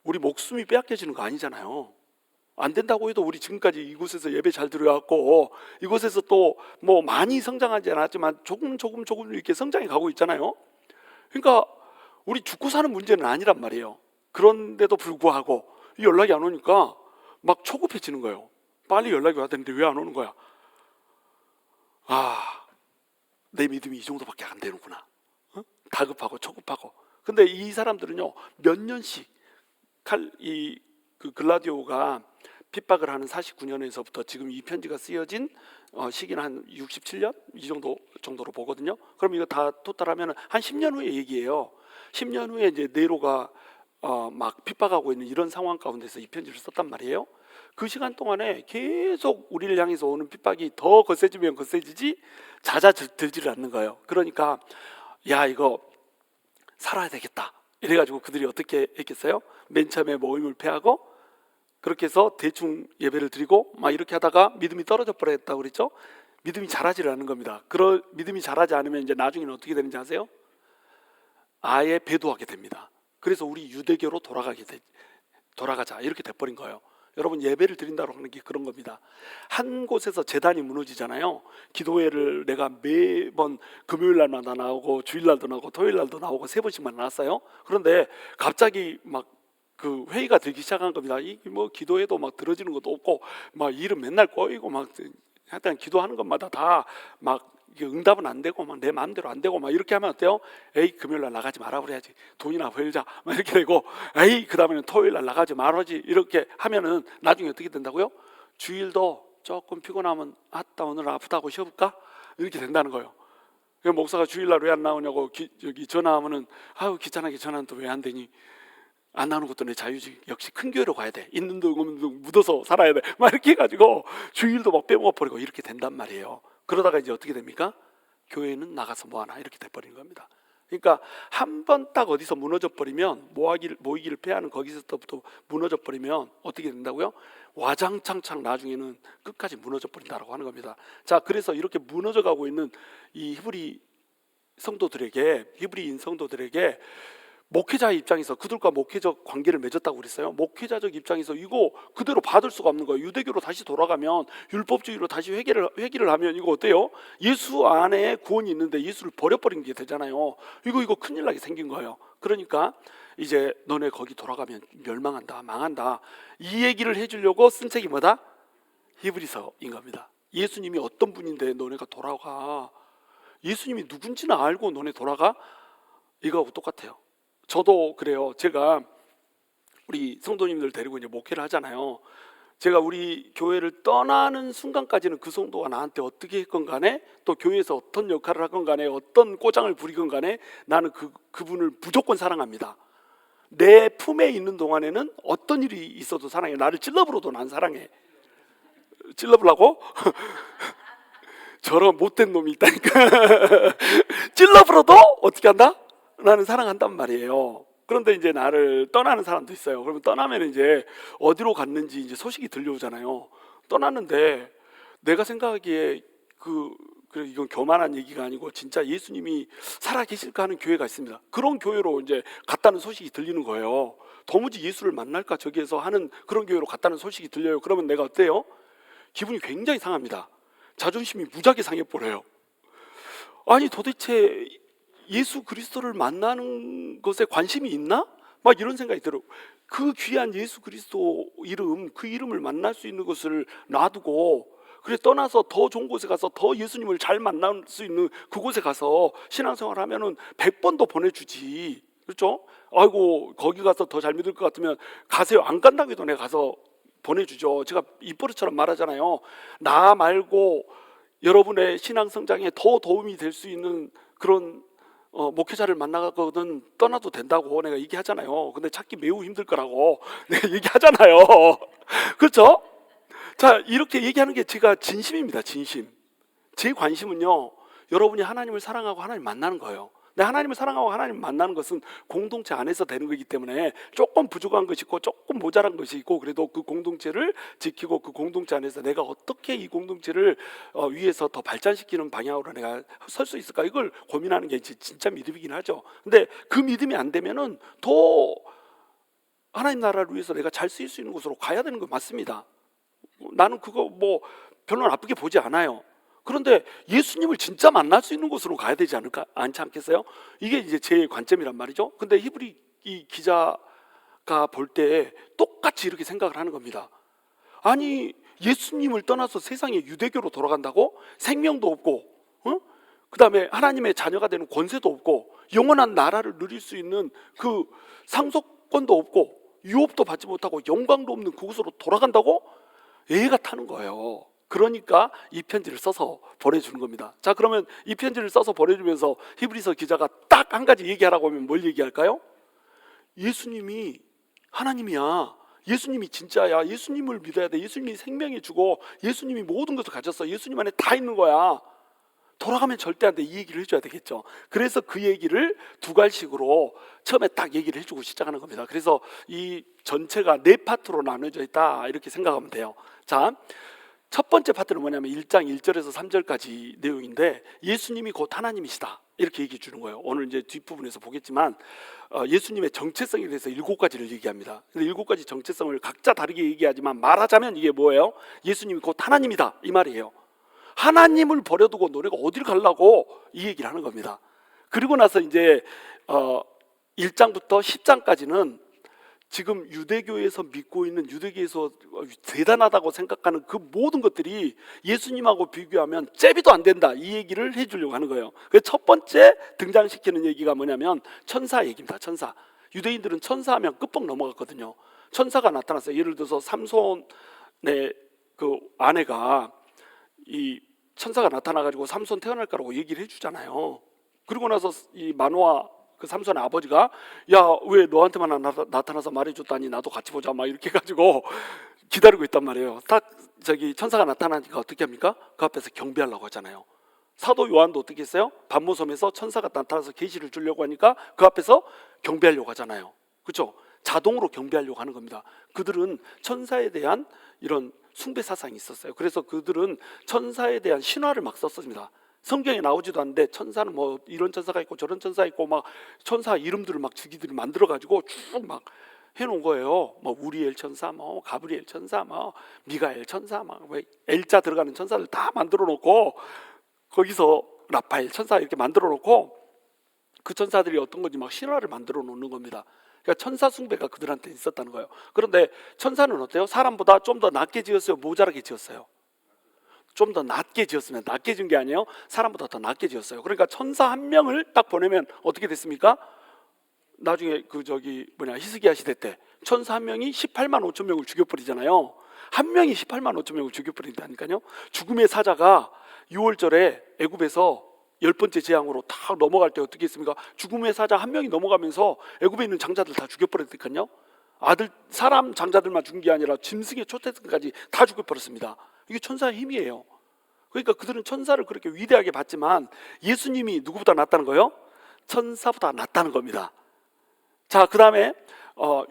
우리 목숨이 빼앗겨지는 거 아니잖아요. 안 된다고 해도 우리 지금까지 이곳에서 예배 잘 들어왔고 이곳에서 또 뭐 많이 성장하지 않았지만 조금 이렇게 성장해 가고 있잖아요. 그러니까 우리 죽고 사는 문제는 아니란 말이에요. 그런데도 불구하고 이 연락이 안 오니까 막 초급해지는 거예요. 빨리 연락이 와야 되는데 왜 안 오는 거야? 내 믿음이 이 정도밖에 안 되는구나. 다급하고 초급하고. 근데 이 사람들은요 몇 년씩 그 글라디오가 핍박을 하는 49년에서부터 지금 이 편지가 쓰여진 시기는 한 67년 이 정도로 보거든요. 그럼 이거 다 토탈하면 한 10년 후의 얘기예요. 10년 후에 이제 네로가 막 핍박하고 있는 이런 상황 가운데서 이 편지를 썼단 말이에요. 그 시간 동안에 계속 우리를 향해서 오는 핍박이 더 거세지면 거세지지 잦아들지를 않는 거예요. 그러니까 야 이거 살아야 되겠다 이래가지고 그들이 어떻게 했겠어요? 맨 처음에 모임을 폐하고 그렇게 해서 대충 예배를 드리고 막 이렇게 하다가 믿음이 떨어져 버렸다고 그랬죠. 믿음이 자라지를 않는 겁니다. 믿음이 자라지 않으면 이제 나중에는 어떻게 되는지 아세요? 아예 배도하게 됩니다. 그래서 우리 유대교로 돌아가자 이렇게 돼버린 거예요. 여러분 예배를 드린다고 하는 게 그런 겁니다. 한 곳에서 제단이 무너지잖아요. 기도회를 내가 매번 금요일 날마다 나오고 주일 날도 나오고 토요일 날도 나오고 3번씩만 나왔어요. 그런데 갑자기 막 그 회의가 들기 시작한 겁니다. 이 뭐 기도회도 막 들어지는 것도 없고 막 일은 맨날 꼬이고 막 하여튼 기도하는 것마다 다 막 응답은 안 되고 막 내 마음대로 안 되고 막 이렇게 하면 어때요? 에이 금요일 날 나가지 말아 그래야지 돈이나 벌자 막 이렇게 되고 에이 그 다음에는 토요일 날 나가지 말아지 이렇게 하면은 나중에 어떻게 된다고요? 주일도 조금 피곤하면 아따 오늘 아프다고 쉬어볼까? 이렇게 된다는 거예요. 목사가 주일 날 왜 안 나오냐고 여기 전화하면은 아유 귀찮게 전화는 또 왜 안 되니? 안 나오는 것도 내 자유지. 역시 큰 교회로 가야 돼. 있는 돈 없는 돈 묻어서 살아야 돼. 막 이렇게 해가지고 주일도 막 빼먹어버리고 이렇게 된단 말이에요. 그러다가 이제 어떻게 됩니까? 교회는 나가서 뭐하나 이렇게 돼버리는 겁니다. 그러니까 한 번 딱 어디서 무너져 버리면 모이기를 패하는 거기서부터 무너져 버리면 어떻게 된다고요? 와장창창 나중에는 끝까지 무너져 버린다라고 하는 겁니다. 자, 그래서 이렇게 무너져 가고 있는 이 히브리인 성도들에게 목회자의 입장에서 그들과 목회적 관계를 맺었다고 그랬어요. 목회자적 입장에서 이거 그대로 받을 수가 없는 거예요. 유대교로 다시 돌아가면 율법주의로 다시 회개를 하면 이거 어때요? 예수 안에 구원이 있는데 예수를 버려버린 게 되잖아요. 이거 큰일 나게 생긴 거예요. 그러니까 이제 너네 거기 돌아가면 멸망한다, 망한다 이 얘기를 해주려고 쓴 책이 뭐다? 히브리서인 겁니다. 예수님이 어떤 분인데 너네가 돌아가? 예수님이 누군지는 알고 너네 돌아가? 이거하고 똑같아요. 저도 그래요. 제가 우리 성도님들 데리고 이제 목회를 하잖아요. 제가 우리 교회를 떠나는 순간까지는 그 성도가 나한테 어떻게 했건 간에 또 교회에서 어떤 역할을 하건 간에 어떤 꼬장을 부리건 간에 나는 그분을 무조건 사랑합니다. 내 품에 있는 동안에는 어떤 일이 있어도 사랑해. 나를 찔러버려도 난 사랑해. 찔러보려고? 저런 못된 놈이 있다니까. 찔러버려도 어떻게 한다? 나는 사랑한단 말이에요. 그런데 이제 나를 떠나는 사람도 있어요. 그러면 떠나면 이제 어디로 갔는지 이제 소식이 들려오잖아요. 떠났는데 내가 생각하기에 그 그래 이건 교만한 얘기가 아니고 진짜 예수님이 살아 계실까 하는 교회가 있습니다. 그런 교회로 이제 갔다는 소식이 들리는 거예요. 도무지 예수를 만날까 저기에서 하는 그런 교회로 갔다는 소식이 들려요. 그러면 내가 어때요? 기분이 굉장히 상합니다. 자존심이 무지하게 상해버려요. 아니 도대체 예수 그리스도를 만나는 것에 관심이 있나? 막 이런 생각이 들어요. 그 귀한 예수 그리스도 이름, 그 이름을 만날 수 있는 것을 놔두고 그래 떠나서 더 좋은 곳에 가서 더 예수님을 잘 만날 수 있는 그곳에 가서 신앙생활 하면은 100번도 보내주지. 그렇죠? 아이고 거기 가서 더 잘 믿을 것 같으면 가세요. 안 간다고 해도 내가 가서 보내주죠. 제가 입버릇처럼 말하잖아요. 나 말고 여러분의 신앙 성장에 더 도움이 될 수 있는 그런 목회자를 만나거든 떠나도 된다고 내가 얘기하잖아요. 근데 찾기 매우 힘들 거라고 내가 얘기하잖아요. 그렇죠? 자, 이렇게 얘기하는 게 제가 진심입니다. 진심. 제 관심은요, 여러분이 하나님을 사랑하고 하나님 만나는 거예요. 근데 하나님을 사랑하고 하나님 만나는 것은 공동체 안에서 되는 거기 때문에 조금 부족한 것이 있고 조금 모자란 것이 있고 그래도 그 공동체를 지키고 그 공동체 안에서 내가 어떻게 이 공동체를 위해서 더 발전시키는 방향으로 내가 설 수 있을까, 이걸 고민하는 게 진짜 믿음이긴 하죠. 근데 그 믿음이 안 되면은 더 하나님 나라를 위해서 내가 잘 쓰일 수 있는 곳으로 가야 되는 거 맞습니다. 나는 그거 뭐 별로 나쁘게 보지 않아요. 그런데 예수님을 진짜 만날 수 있는 곳으로 가야 되지 않지 않겠어요? 이게 이제 제 관점이란 말이죠. 근데 히브리 이 기자가 볼 때 똑같이 이렇게 생각을 하는 겁니다. 아니 예수님을 떠나서 세상에 유대교로 돌아간다고? 생명도 없고 그 다음에 하나님의 자녀가 되는 권세도 없고 영원한 나라를 누릴 수 있는 그 상속권도 없고 유업도 받지 못하고 영광도 없는 그곳으로 돌아간다고? 애가 타는 거예요. 그러니까 이 편지를 써서 보내주는 겁니다. 자, 그러면 이 편지를 써서 보내주면서 히브리서 기자가 딱 한 가지 얘기하라고 하면 뭘 얘기할까요? 예수님이 하나님이야. 예수님이 진짜야. 예수님을 믿어야 돼. 예수님이 생명이 주고 예수님이 모든 것을 가졌어. 예수님 안에 다 있는 거야. 돌아가면 절대 안 돼. 이 얘기를 해줘야 되겠죠. 그래서 그 얘기를 두 갈식으로 처음에 딱 얘기를 해주고 시작하는 겁니다. 그래서 이 전체가 네 파트로 나눠져 있다 이렇게 생각하면 돼요. 자, 첫 번째 파트는 뭐냐면 1장 1절에서 3절까지 내용인데 예수님이 곧 하나님이시다 이렇게 얘기해 주는 거예요. 오늘 이제 뒷부분에서 보겠지만 예수님의 정체성에 대해서 7가지를 얘기합니다. 근데 7가지 정체성을 각자 다르게 얘기하지만 말하자면 이게 뭐예요? 예수님이 곧 하나님이다 이 말이에요. 하나님을 버려두고 너네가 어디를 가려고 이 얘기를 하는 겁니다. 그리고 나서 이제 1장부터 10장까지는 지금 유대교에서 믿고 있는, 유대교에서 대단하다고 생각하는 그 모든 것들이 예수님하고 비교하면 잽이도 안 된다 이 얘기를 해주려고 하는 거예요. 그래서 첫 번째 등장시키는 얘기가 뭐냐면 천사 얘기입니다. 천사. 유대인들은 천사하면 끝복 넘어갔거든요. 천사가 나타났어요. 예를 들어서 삼손의 그 아내가 이 천사가 나타나가지고 삼손 태어날 거라고 얘기를 해주잖아요. 그리고 나서 이 마노아 그 삼손의 아버지가 야 왜 너한테만 나타나서 말해줬다니 나도 같이 보자 막 이렇게 해가지고 기다리고 있단 말이에요. 딱 저기 천사가 나타나니까 어떻게 합니까? 그 앞에서 경배하려고 하잖아요. 사도 요한도 어떻게 했어요? 반모섬에서 천사가 나타나서 계시를 주려고 하니까 그 앞에서 경배하려고 하잖아요. 그렇죠? 자동으로 경배하려고 하는 겁니다. 그들은 천사에 대한 이런 숭배 사상이 있었어요. 그래서 그들은 천사에 대한 신화를 막 썼습니다. 성경에 나오지도 않는데 천사는 뭐 이런 천사가 있고 저런 천사 있고 막 천사 이름들을 막 주기들이 만들어 가지고 쭉 막 해놓은 거예요. 뭐 우리엘 천사, 뭐 가브리엘 천사, 뭐 미가엘 천사, 막 엘자 들어가는 천사들 다 만들어 놓고 거기서 라파엘 천사 이렇게 만들어 놓고 그 천사들이 어떤 건지 막 신화를 만들어 놓는 겁니다. 그러니까 천사 숭배가 그들한테 있었다는 거예요. 그런데 천사는 어때요? 사람보다 좀 더 낮게 지었어요? 모자라게 지었어요? 좀 더 낮게 지었으면, 낮게 지은 게 아니에요. 사람보다 더 낮게 지었어요. 그러니까 천사 한 명을 딱 보내면 어떻게 됐습니까? 나중에 그 저기 히스기야 시대 때 천사 한 명이 18만 5천 명을 죽여버리잖아요. 한 명이 18만 5천 명을 죽여버린다니까요. 죽음의 사자가 6월절에 애굽에서 10번째 재앙으로 다 넘어갈 때 어떻게 했습니까? 죽음의 사자 한 명이 넘어가면서 애굽에 있는 장자들 다 죽여버렸으니까요. 아들 사람 장자들만 죽은 게 아니라 짐승의 초태생까지 다 죽여버렸습니다. 이게 천사의 힘이에요. 그러니까 그들은 천사를 그렇게 위대하게 봤지만 예수님이 누구보다 낫다는 거예요? 천사보다 낫다는 겁니다. 자, 그 다음에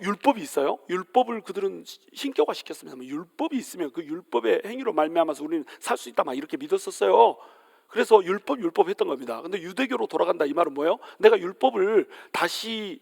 율법이 있어요. 율법을 그들은 신격화 시켰습니다. 율법이 있으면 그 율법의 행위로 말미암아서 우리는 살 수 있다 막 이렇게 믿었었어요. 그래서 율법 했던 겁니다. 근데 유대교로 돌아간다 이 말은 뭐예요? 내가 율법을 다시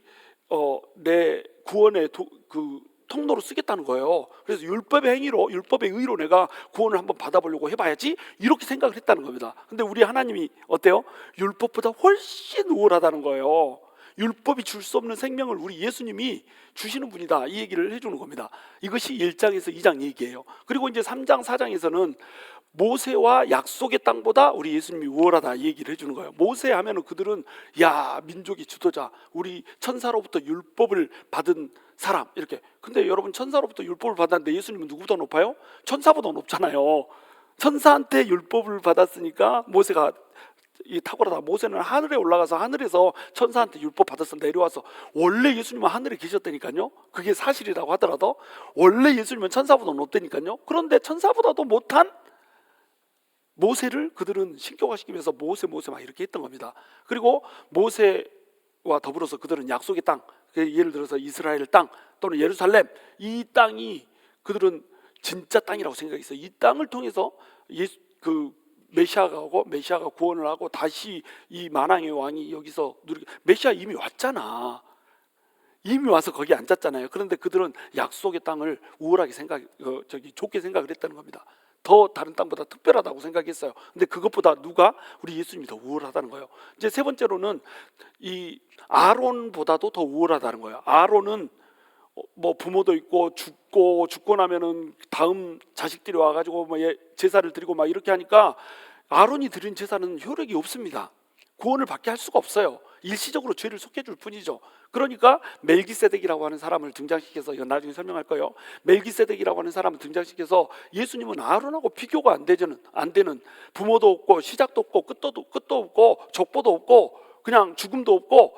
내 구원의 그 통로로 쓰겠다는 거예요. 그래서 율법의 행위로, 율법의 의로 내가 구원을 한번 받아보려고 해봐야지, 이렇게 생각을 했다는 겁니다. 근데 우리 하나님이 어때요? 율법보다 훨씬 우월하다는 거예요. 율법이 줄 수 없는 생명을 우리 예수님이 주시는 분이다, 이 얘기를 해주는 겁니다. 이것이 1장에서 2장 얘기예요. 그리고 이제 3장 4장에서는 모세와 약속의 땅보다 우리 예수님이 우월하다, 이 얘기를 해주는 거예요. 모세 하면은 그들은 야, 민족의 지도자, 우리 천사로부터 율법을 받은 사람, 이렇게. 근데 여러분, 천사로부터 율법을 받았는데 예수님은 누구보다 높아요? 천사보다 높잖아요. 천사한테 율법을 받았으니까 모세가 이 탁월하다. 모세는 하늘에 올라가서 하늘에서 천사한테 율법 받아서 내려와서, 원래 예수님은 하늘에 계셨다니까요. 그게 사실이라고 하더라도 원래 예수님은 천사보다 높다니까요. 그런데 천사보다도 못한 모세를 그들은 신격화시키면서 모세 막 이렇게 했던 겁니다. 그리고 모세와 더불어서 그들은 약속의 땅, 예를 들어서 이스라엘 땅 또는 예루살렘, 이 땅이 그들은 진짜 땅이라고 생각했어요. 이 땅을 통해서 메시아가 오고, 메시아가 구원을 하고 다시 이 만왕의 왕이 여기서 메시아 이미 왔잖아. 이미 와서 거기 앉았잖아요. 그런데 그들은 약속의 땅을 우월하게 좋게 생각을 했다는 겁니다. 더 다른 땅보다 특별하다고 생각했어요. 근데 그것보다 누가? 우리 예수님이 더 우월하다는 거예요. 이제 세 번째로는 이 아론보다도 더 우월하다는 거예요. 아론은 뭐 부모도 있고 죽고 나면은 다음 자식들이 와가지고 뭐 제사를 드리고 막 이렇게 하니까 아론이 드린 제사는 효력이 없습니다. 구원을 받게 할 수가 없어요. 일시적으로 죄를 속해줄 뿐이죠. 그러니까 멜기세덱이라고 하는 사람을 등장시켜서, 이건 나중에 설명할 거예요. 멜기세덱이라고 하는 사람을 등장시켜서 예수님은 아론하고 비교가 안 되는, 부모도 없고 시작도 없고 끝도 없고 족보도 없고 그냥 죽음도 없고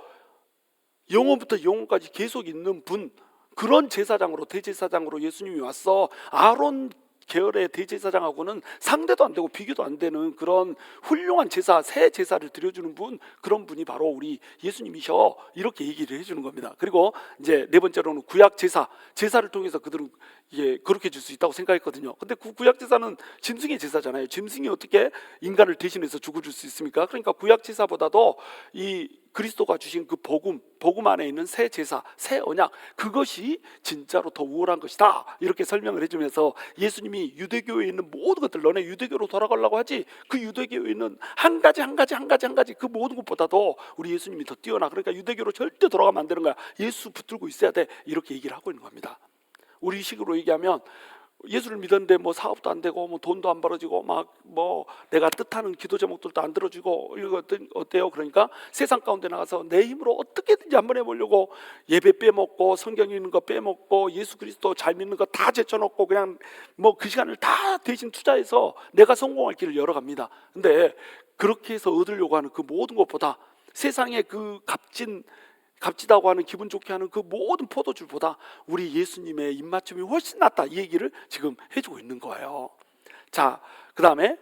영원부터 영원까지 계속 있는 분, 그런 제사장으로, 대제사장으로 예수님이 왔어. 아론 계열의 대제사장하고는 상대도 안 되고 비교도 안 되는 그런 훌륭한 제사, 새 제사를 드려주는 분, 그런 분이 바로 우리 예수님이셔, 이렇게 얘기를 해주는 겁니다. 그리고 이제 네 번째로는 구약 제사를 통해서 그들은 그렇게 줄 수 있다고 생각했거든요. 근데 구약 제사는 짐승의 제사잖아요. 짐승이 어떻게 인간을 대신해서 죽어줄 수 있습니까? 그러니까 구약 제사보다도 이 그리스도가 주신 그 복음 안에 있는 새 제사, 새 언약, 그것이 진짜로 더 우월한 것이다, 이렇게 설명을 해주면서 예수님이 유대교에 있는 모든 것들, 너네 유대교로 돌아가려고 하지, 그 유대교에 있는 한 가지 그 모든 것보다도 우리 예수님이 더 뛰어나. 그러니까 유대교로 절대 돌아가면 안 되는 거야. 예수 붙들고 있어야 돼, 이렇게 얘기를 하고 있는 겁니다. 우리 식으로 얘기하면 예수를 믿었는데 뭐 사업도 안 되고 뭐 돈도 안 벌어지고 막 뭐 내가 뜻하는 기도 제목들도 안 들어주고, 이거 어때요? 그러니까 세상 가운데 나가서 내 힘으로 어떻게든지 한번 해보려고 예배 빼먹고 성경 읽는 거 빼먹고 예수 그리스도 잘 믿는 거 다 제쳐놓고 그냥 뭐 그 시간을 다 대신 투자해서 내가 성공할 길을 열어갑니다. 근데 그렇게 해서 얻으려고 하는 그 모든 것보다, 세상의 그 값지다고 하는, 기분 좋게 하는 그 모든 포도주보다 우리 예수님의 입맞춤이 훨씬 낫다, 이 얘기를 지금 해주고 있는 거예요. 자, 그 다음에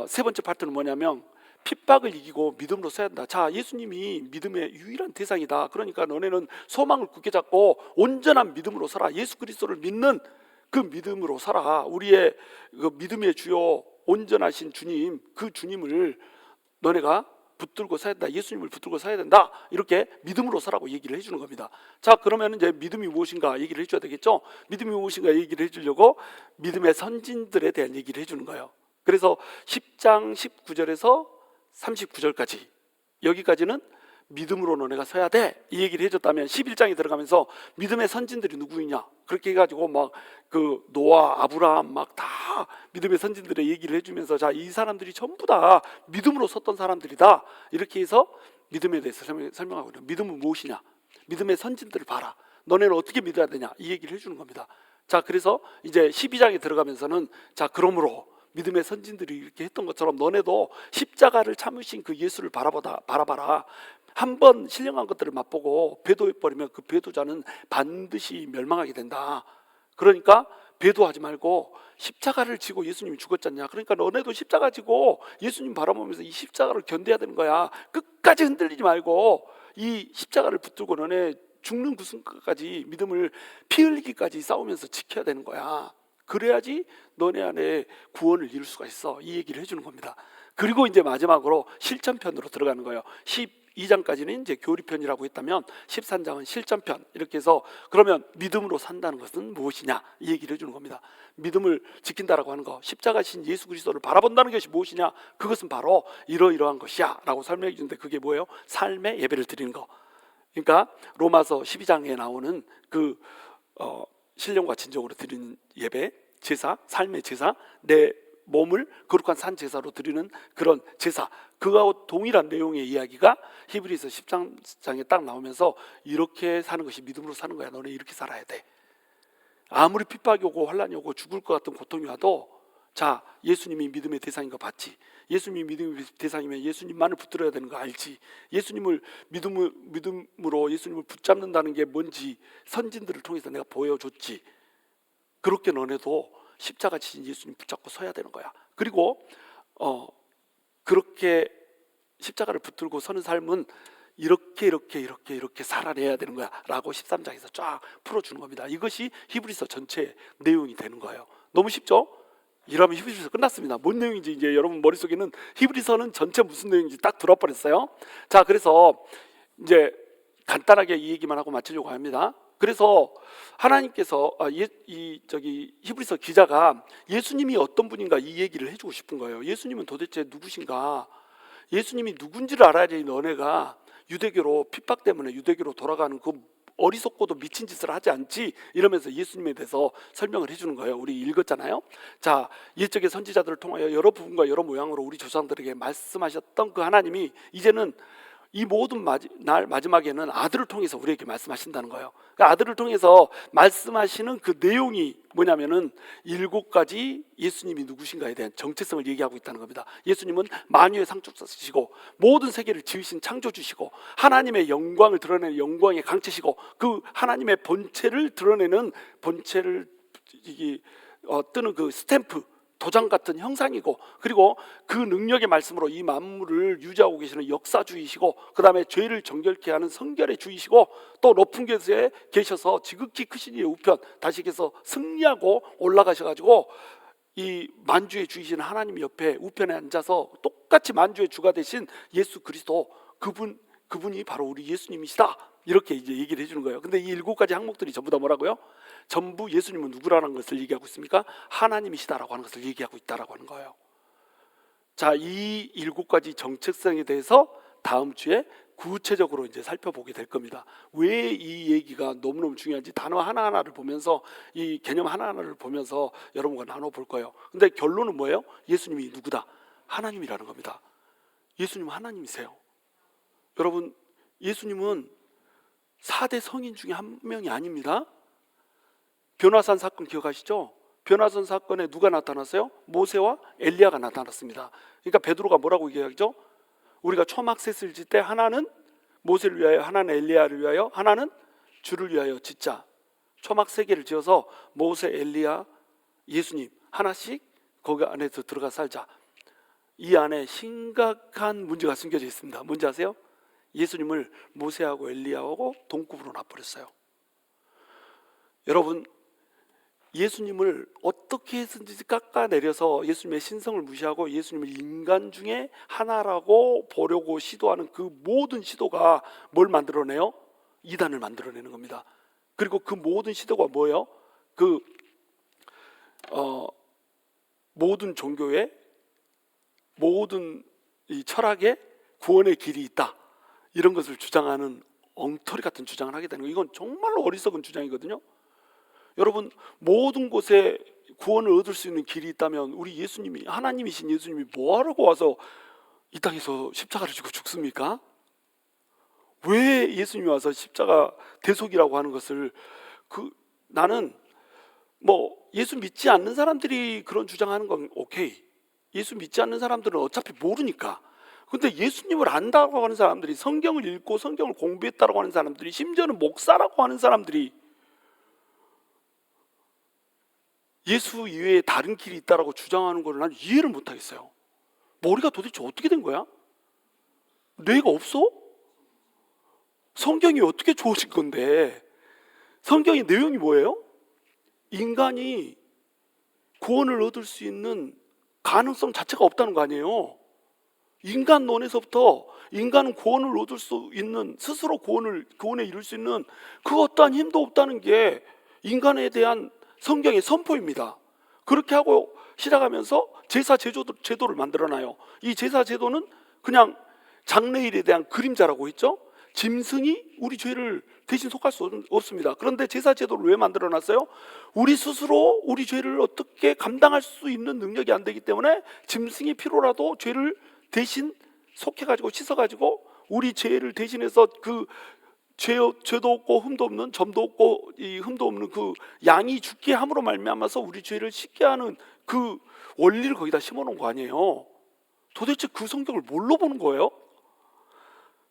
세 번째 파트는 뭐냐면 핍박을 이기고 믿음으로 서야 한다. 자, 예수님이 믿음의 유일한 대상이다. 그러니까 너네는 소망을 굳게 잡고 온전한 믿음으로 살아. 예수 그리스도를 믿는 그 믿음으로 살아. 우리의 그 믿음의 주요 온전하신 주님, 그 주님을 너네가 붙들고 서야 된다. 예수님을 붙들고 서야 된다. 이렇게 믿음으로 서라고 얘기를 해주는 겁니다. 자, 그러면 이제 믿음이 무엇인가 얘기를 해줘야 되겠죠. 믿음이 무엇인가 얘기를 해주려고 믿음의 선진들에 대한 얘기를 해주는 거예요. 그래서 10장 19절에서 39절까지, 여기까지는 믿음으로 너네가 서야 돼, 이 얘기를 해줬다면 11장에 들어가면서 믿음의 선진들이 누구이냐, 그렇게 해가지고 막 그 노아, 아브라함 막 다 믿음의 선진들의 얘기를 해주면서, 자, 이 사람들이 전부 다 믿음으로 섰던 사람들이다, 이렇게 해서 믿음에 대해서 설명하고 있는. 믿음은 무엇이냐, 믿음의 선진들을 봐라, 너네는 어떻게 믿어야 되냐, 이 얘기를 해주는 겁니다. 자, 그래서 이제 12장에 들어가면서는, 자, 그러므로 믿음의 선진들이 이렇게 했던 것처럼 너네도 십자가를 참으신 그 예수를 바라봐라. 한번 신령한 것들을 맛보고 배도해버리면 그 배도자는 반드시 멸망하게 된다. 그러니까 배도하지 말고 십자가를 지고, 예수님이 죽었잖냐, 그러니까 너네도 십자가 지고 예수님 바라보면서 이 십자가를 견뎌야 되는 거야. 끝까지 흔들리지 말고 이 십자가를 붙들고 너네 죽는 그 순간까지 믿음을 피 흘리기까지 싸우면서 지켜야 되는 거야. 그래야지 너네 안에 구원을 이룰 수가 있어. 이 얘기를 해주는 겁니다. 그리고 이제 마지막으로 실전편으로 들어가는 거예요. 12장까지는 이제 교리편이라고 했다면 13장은 실전편. 이렇게 해서 그러면 믿음으로 산다는 것은 무엇이냐 이 얘기를 해주는 겁니다. 믿음을 지킨다라고 하는 거, 십자가신 예수 그리스도를 바라본다는 것이 무엇이냐, 그것은 바로 이러이러한 것이야 라고 설명해 주는데, 그게 뭐예요? 삶의 예배를 드리는 거. 그러니까 로마서 12장에 나오는 그 신령과 진정으로 드리는 예배, 제사, 삶의 제사, 내 몸을 거룩한 산 제사로 드리는 그런 제사, 그거하고 동일한 내용의 이야기가 히브리서 10장에 딱 나오면서 이렇게 사는 것이 믿음으로 사는 거야. 너네 이렇게 살아야 돼. 아무리 핍박이 오고 환란이 오고 죽을 것 같은 고통이 와도, 자, 예수님이 믿음의 대상인 거 봤지? 예수님이 믿음의 대상이면 예수님만을 붙들어야 되는 거 알지? 예수님을 믿음으로 예수님을 붙잡는다는 게 뭔지 선진들을 통해서 내가 보여줬지. 그렇게 너네도 십자가 지신 예수님 붙잡고 서야 되는 거야. 그리고 그렇게 십자가를 붙들고 서는 삶은 이렇게 살아내야 되는 거야 라고 13장에서 쫙 풀어주는 겁니다. 이것이 히브리서 전체 내용이 되는 거예요. 너무 쉽죠? 이러면 히브리서 끝났습니다. 뭔 내용인지 이제 여러분 머릿속에는 히브리서는 전체 무슨 내용인지 딱 들어버렸어요. 자, 그래서 이제 간단하게 이 얘기만 하고 마치려고 합니다. 그래서 하나님께서 히브리서 기자가 예수님이 어떤 분인가 이 얘기를 해주고 싶은 거예요. 예수님은 도대체 누구신가? 예수님이 누군지를 알아야지 너네가 유대교로, 핍박 때문에 유대교로 돌아가는 그 어리석고도 미친 짓을 하지 않지, 이러면서 예수님에 대해서 설명을 해주는 거예요. 우리 읽었잖아요. 자, 옛적의 선지자들을 통하여 여러 부분과 여러 모양으로 우리 조상들에게 말씀하셨던 그 하나님이 이제는 이 모든 날 마지막에는 아들을 통해서 우리에게 말씀하신다는 거예요. 그러니까 아들을 통해서 말씀하시는 그 내용이 뭐냐면은 7가지 예수님이 누구신가에 대한 정체성을 얘기하고 있다는 겁니다. 예수님은 만유의 상속자시고 모든 세계를 지으신 창조주시고 하나님의 영광을 드러내는 영광의 강체시고 그 하나님의 본체를 드러내는 본체를 뜨는 그 스탬프, 도장 같은 형상이고, 그리고 그 능력의 말씀으로 이 만물을 유지하고 계시는 역사주이시고, 그 다음에 죄를 정결케 하는 성결의 주이시고, 또 높은 곳에 계셔서 지극히 크신 이의 우편, 다시께서 승리하고 올라가셔가지고 이 만주의 주이신 하나님 옆에 우편에 앉아서 똑같이 만주의 주가 되신 예수 그리스도, 그분이 바로 우리 예수님이시다, 이렇게 이제 얘기를 해주는 거예요. 근데 이 7가지 항목들이 전부 다 뭐라고요? 전부 예수님은 누구라는 것을 얘기하고 있습니까? 하나님이시다라고 하는 것을 얘기하고 있다라고 하는 거예요. 자, 이 7가지 정체성에 대해서 다음 주에 구체적으로 이제 살펴보게 될 겁니다. 왜 이 얘기가 너무너무 중요한지 단어 하나하나를 보면서, 이 개념 하나하나를 보면서 여러분과 나눠볼 거예요. 근데 결론은 뭐예요? 예수님이 누구다? 하나님이라는 겁니다. 예수님은 하나님이세요. 여러분, 예수님은 4대 성인 중에 한 명이 아닙니다. 변화산 사건 기억하시죠? 변화산 사건에 누가 나타났어요? 모세와 엘리야가 나타났습니다. 그러니까 베드로가 뭐라고 얘기하죠? 우리가 초막셋을 짓 때 하나는 모세를 위하여, 하나는 엘리야를 위하여, 하나는 주를 위하여 짓자. 초막 3개를 지어서 모세, 엘리야, 예수님 하나씩 거기 안에서 들어가 살자. 이 안에 심각한 문제가 숨겨져 있습니다. 뭔지 아세요? 예수님을 모세하고 엘리야하고 동급으로 놔버렸어요. 여러분, 예수님을 어떻게 해서든지 깎아내려서 예수님의 신성을 무시하고 예수님을 인간 중에 하나라고 보려고 시도하는 그 모든 시도가 뭘 만들어내요? 이단을 만들어내는 겁니다. 그리고 그 모든 시도가 뭐예요? 모든 종교에, 모든 이 철학에 구원의 길이 있다, 이런 것을 주장하는 엉터리 같은 주장을 하게 되는 거예요. 이건 정말로 어리석은 주장이거든요. 여러분, 모든 곳에 구원을 얻을 수 있는 길이 있다면 우리 예수님이, 하나님이신 예수님이 뭐하라고 와서 이 땅에서 십자가를 지고 죽습니까? 왜 예수님이 와서 십자가 대속이라고 하는 것을, 나는 예수 믿지 않는 사람들이 그런 주장하는 건 오케이. 예수 믿지 않는 사람들은 어차피 모르니까. 근데 예수님을 안다고 하는 사람들이, 성경을 읽고 성경을 공부했다고 하는 사람들이, 심지어는 목사라고 하는 사람들이 예수 이외에 다른 길이 있다라고 주장하는 걸 난 이해를 못하겠어요. 머리가 도대체 어떻게 된 거야? 뇌가 없어? 성경이 어떻게 주어진 건데? 성경의 내용이 뭐예요? 인간이 구원을 얻을 수 있는 가능성 자체가 없다는 거 아니에요. 인간론에서부터 인간은 구원을 얻을 수 있는, 스스로 구원에 이룰 수 있는 그 어떠한 힘도 없다는 게 인간에 대한 성경의 선포입니다. 그렇게 하고 시작하면서 제사 제도를 만들어놔요. 이 제사 제도는 그냥 장래일에 대한 그림자라고 했죠. 짐승이 우리 죄를 대신 속할 수 없습니다. 그런데 제사 제도를 왜 만들어놨어요? 우리 스스로 우리 죄를 어떻게 감당할 수 있는 능력이 안 되기 때문에 짐승이 필요라도 죄를 대신 속해가지고 씻어가지고 우리 죄를 대신해서 그 죄도 없고 흠도 없는, 점도 없고 이 흠도 없는 그 양이 죽게 함으로 말미암아서 우리 죄를 씻게 하는 그 원리를 거기다 심어놓은 거 아니에요. 도대체 그 성경을 뭘로 보는 거예요?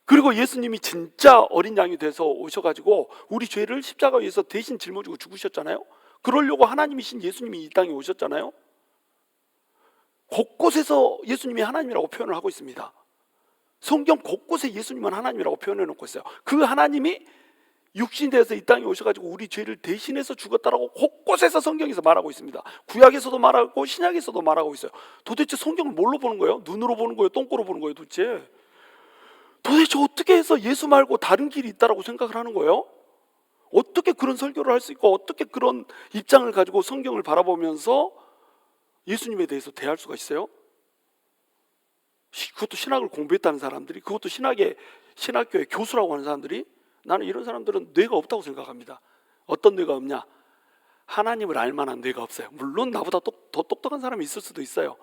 그리고 예수님이 진짜 어린 양이 돼서 오셔가지고 우리 죄를 십자가 위에서 대신 짊어지고 죽으셨잖아요. 그러려고 하나님이신 예수님이 이 땅에 오셨잖아요. 곳곳에서 예수님이 하나님이라고 표현을 하고 있습니다. 성경 곳곳에 예수님은 하나님이라고 표현해 놓고 있어요. 그 하나님이 육신이 돼서 이 땅에 오셔가지고 우리 죄를 대신해서 죽었다라고 곳곳에서 성경에서 말하고 있습니다. 구약에서도 말하고 신약에서도 말하고 있어요. 도대체 성경을 뭘로 보는 거예요? 눈으로 보는 거예요? 똥꼬로 보는 거예요? 도대체 어떻게 해서 예수 말고 다른 길이 있다라고 생각을 하는 거예요? 어떻게 그런 설교를 할 수 있고 어떻게 그런 입장을 가지고 성경을 바라보면서 예수님에 대해서 대할 수가 있어요? 그것도 신학을 공부했다는 사람들이, 그것도 신학교의 교수라고 하는 사람들이, 나는 이런 사람들은 뇌가 없다고 생각합니다. 어떤 뇌가 없냐? 하나님을 알만한 뇌가 없어요. 물론 나보다 더 똑똑한 사람이 있을 수도 있어요.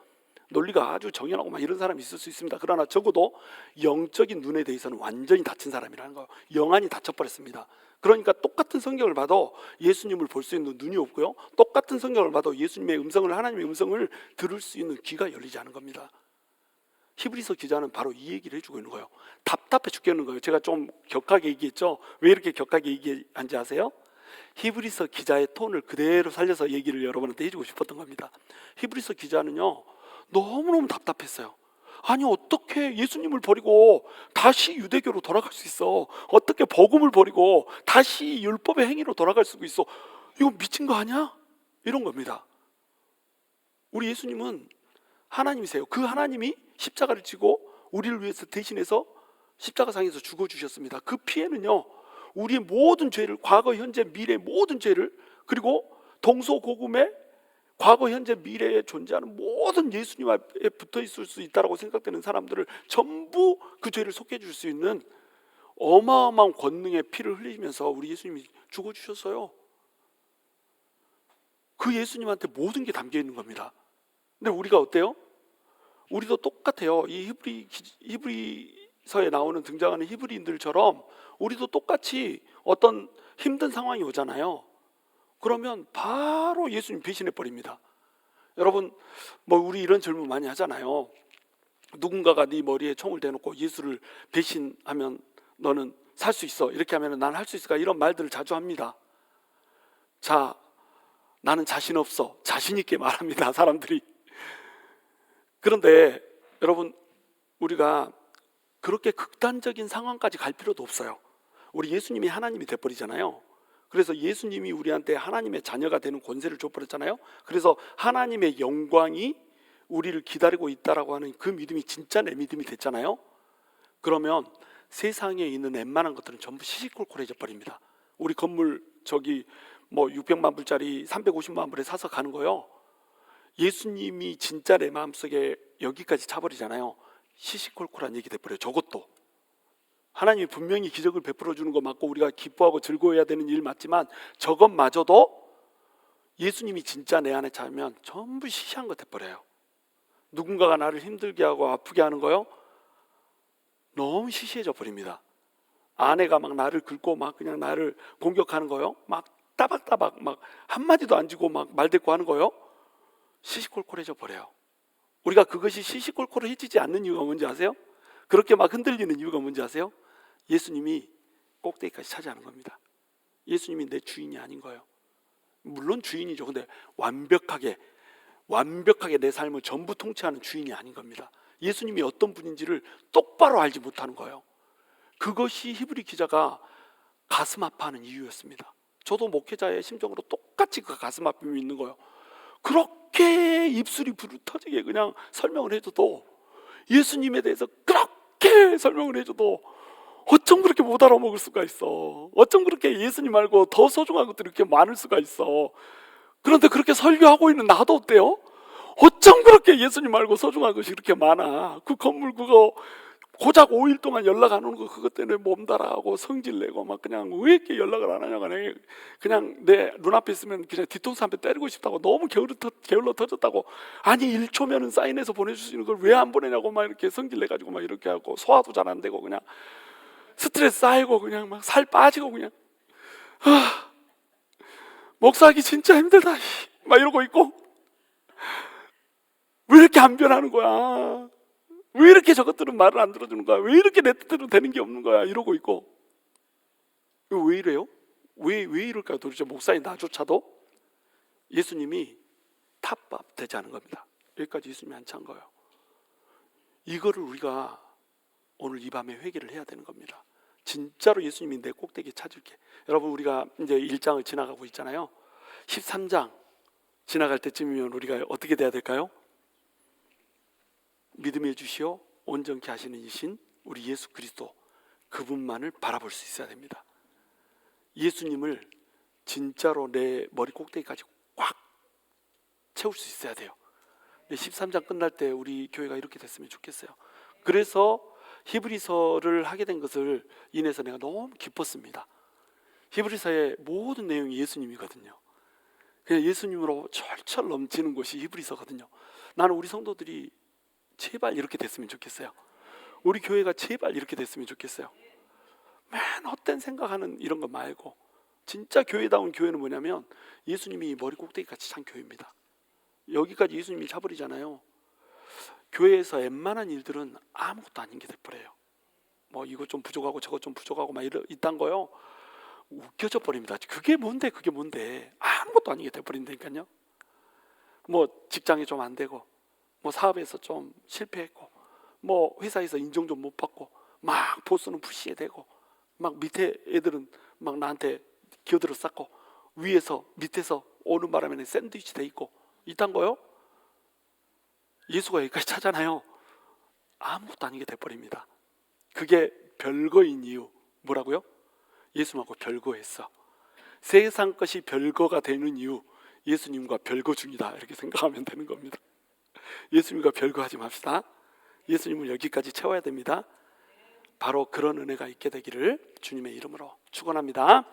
논리가 아주 정연하고 막 이런 사람이 있을 수 있습니다. 그러나 적어도 영적인 눈에 대해서는 완전히 닫힌 사람이라는 거예요. 영안이 닫혀버렸습니다. 그러니까 똑같은 성경을 봐도 예수님을 볼 수 있는 눈이 없고요, 똑같은 성경을 봐도 예수님의 음성을, 하나님의 음성을 들을 수 있는 귀가 열리지 않은 겁니다. 히브리서 기자는 바로 이 얘기를 해주고 있는 거예요. 답답해 죽겠는 거예요. 제가 좀 격하게 얘기했죠. 왜 이렇게 격하게 얘기한지 아세요? 히브리서 기자의 톤을 그대로 살려서 얘기를 여러분한테 해주고 싶었던 겁니다. 히브리서 기자는요, 너무너무 답답했어요. 아니 어떻게 예수님을 버리고 다시 유대교로 돌아갈 수 있어? 어떻게 복음을 버리고 다시 율법의 행위로 돌아갈 수 있어? 이거 미친 거 아니야? 이런 겁니다. 우리 예수님은 하나님이세요. 그 하나님이 십자가를 지고 우리를 위해서 대신해서 십자가상에서 죽어주셨습니다. 그 피해는요, 우리의 모든 죄를, 과거 현재 미래 모든 죄를, 그리고 동서고금의 과거 현재 미래에 존재하는 모든 예수님 앞에 붙어 있을 수 있다고 생각되는 사람들을 전부 그 죄를 속해 줄 수 있는 어마어마한 권능의 피를 흘리면서 우리 예수님이 죽어주셨어요. 그 예수님한테 모든 게 담겨 있는 겁니다. 근데 우리가 어때요? 우리도 똑같아요. 이 히브리서에 나오는 등장하는 히브리인들처럼 우리도 똑같이 어떤 힘든 상황이 오잖아요. 그러면 바로 예수님 배신해 버립니다. 여러분, 우리 이런 질문 많이 하잖아요. 누군가가 네 머리에 총을 대놓고 예수를 배신하면 너는 살 수 있어, 이렇게 하면 난 할 수 있을까, 이런 말들을 자주 합니다. 자, 나는 자신 없어, 자신 있게 말합니다, 사람들이. 그런데 여러분, 우리가 그렇게 극단적인 상황까지 갈 필요도 없어요. 우리 예수님이 하나님이 돼버리잖아요. 그래서 예수님이 우리한테 하나님의 자녀가 되는 권세를 줘버렸잖아요. 그래서 하나님의 영광이 우리를 기다리고 있다라고 하는 그 믿음이 진짜 내 믿음이 됐잖아요. 그러면 세상에 있는 웬만한 것들은 전부 시시콜콜해져 버립니다. 우리 건물 600만 불짜리 350만 불에 사서 가는 거요, 예수님이 진짜 내 마음속에 여기까지 차버리잖아요. 시시콜콜한 얘기 돼버려요. 저것도 하나님이 분명히 기적을 베풀어 주는 거 맞고 우리가 기뻐하고 즐거워해야 되는 일 맞지만 저것마저도 예수님이 진짜 내 안에 차면 전부 시시한 거 돼버려요. 누군가가 나를 힘들게 하고 아프게 하는 거요, 너무 시시해져 버립니다. 아내가 막 나를 긁고 막 그냥 나를 공격하는 거요, 막 따박따박 막 한마디도 안 지고 막 말대꾸 하는 거요, 시시콜콜해져 버려요. 우리가 그것이 시시콜콜해지지 않는 이유가 뭔지 아세요? 그렇게 막 흔들리는 이유가 뭔지 아세요? 예수님이 꼭대기까지 차지하는 겁니다. 예수님이 내 주인이 아닌 거예요. 물론 주인이죠. 근데 완벽하게 내 삶을 전부 통치하는 주인이 아닌 겁니다. 예수님이 어떤 분인지를 똑바로 알지 못하는 거예요. 그것이 히브리 기자가 가슴 아파하는 이유였습니다. 저도 목회자의 심정으로 똑같이 그 가슴 아픔이 있는 거예요. 그렇게 입술이 부르터지게 그냥 설명을 해줘도, 예수님에 대해서 그렇게 설명을 해줘도 어쩜 그렇게 못 알아먹을 수가 있어. 어쩜 그렇게 예수님 말고 더 소중한 것들이 이렇게 많을 수가 있어. 그런데 그렇게 설교하고 있는 나도 어때요? 어쩜 그렇게 예수님 말고 소중한 것이 이렇게 많아. 그 건물 그거 고작 5일 동안 연락 안 오는 거 그것 때문에 몸달아하고 성질내고 막 그냥 왜 이렇게 연락을 안 하냐고, 그냥 내 눈앞에 있으면 그냥 뒤통수 한 대 때리고 싶다고, 너무 게을러 터졌다고. 아니 1초면은 사인해서 보내줄 수 있는 걸 왜 안 보내냐고 막 이렇게 성질내가지고 막 이렇게 하고, 소화도 잘 안 되고 그냥 스트레스 쌓이고 그냥 막 살 빠지고 그냥 목사하기 진짜 힘들다 막 이러고 있고, 왜 이렇게 안 변하는 거야? 왜 이렇게 저것들은 말을 안 들어주는 거야? 왜 이렇게 내 뜻대로 되는 게 없는 거야? 이러고 있고. 이거 왜 이래요? 왜 이럴까요? 도대체 목사인 나조차도 예수님이 탑밥 되지 않은 겁니다. 여기까지 예수님이 안 찬 거예요. 이거를 우리가 오늘 이 밤에 회개를 해야 되는 겁니다. 진짜로 예수님이 내 꼭대기 찾을게. 여러분, 우리가 이제 1장을 지나가고 있잖아요. 13장 지나갈 때쯤이면 우리가 어떻게 돼야 될까요? 믿음의 주시오 온전케 하시는 이신 우리 예수 그리스도, 그분만을 바라볼 수 있어야 됩니다. 예수님을 진짜로 내 머리 꼭대기까지 꽉 채울 수 있어야 돼요. 13장 끝날 때 우리 교회가 이렇게 됐으면 좋겠어요. 그래서 히브리서를 하게 된 것을 인해서 내가 너무 기뻤습니다. 히브리서의 모든 내용이 예수님이거든요. 그냥 예수님으로 철철 넘치는 곳이 히브리서거든요. 나는 우리 성도들이 제발 이렇게 됐으면 좋겠어요. 우리 교회가 제발 이렇게 됐으면 좋겠어요. 맨 헛된 생각하는 이런 거 말고, 진짜 교회다운 교회는 뭐냐면 예수님이 머리 꼭대기같이 찬 교회입니다. 여기까지 예수님이 차버리잖아요. 교회에서 웬만한 일들은 아무것도 아닌 게 돼버려요. 뭐 이거 좀 부족하고 저거 좀 부족하고 막 이딴 거요, 웃겨져 버립니다. 그게 뭔데 아무것도 아닌 게 돼버린다니까요. 뭐 직장이 좀 안 되고, 뭐 사업에서 좀 실패했고, 뭐 회사에서 인정 좀 못 받고, 막 보스는 푸시해대고, 막 밑에 애들은 막 나한테 기어들어 쌓고, 위에서 밑에서 오는 바람에는 샌드위치 돼 있고, 이딴 거요. 예수가 여기까지 차잖아요. 아무것도 아닌 게 돼버립니다. 그게 별거인 이유 뭐라고요? 예수님하고 별거했어. 세상 것이 별거가 되는 이유, 예수님과 별거 중이다, 이렇게 생각하면 되는 겁니다. 예수님과 별거하지 맙시다. 예수님을 여기까지 채워야 됩니다. 바로 그런 은혜가 있게 되기를 주님의 이름으로 축원합니다.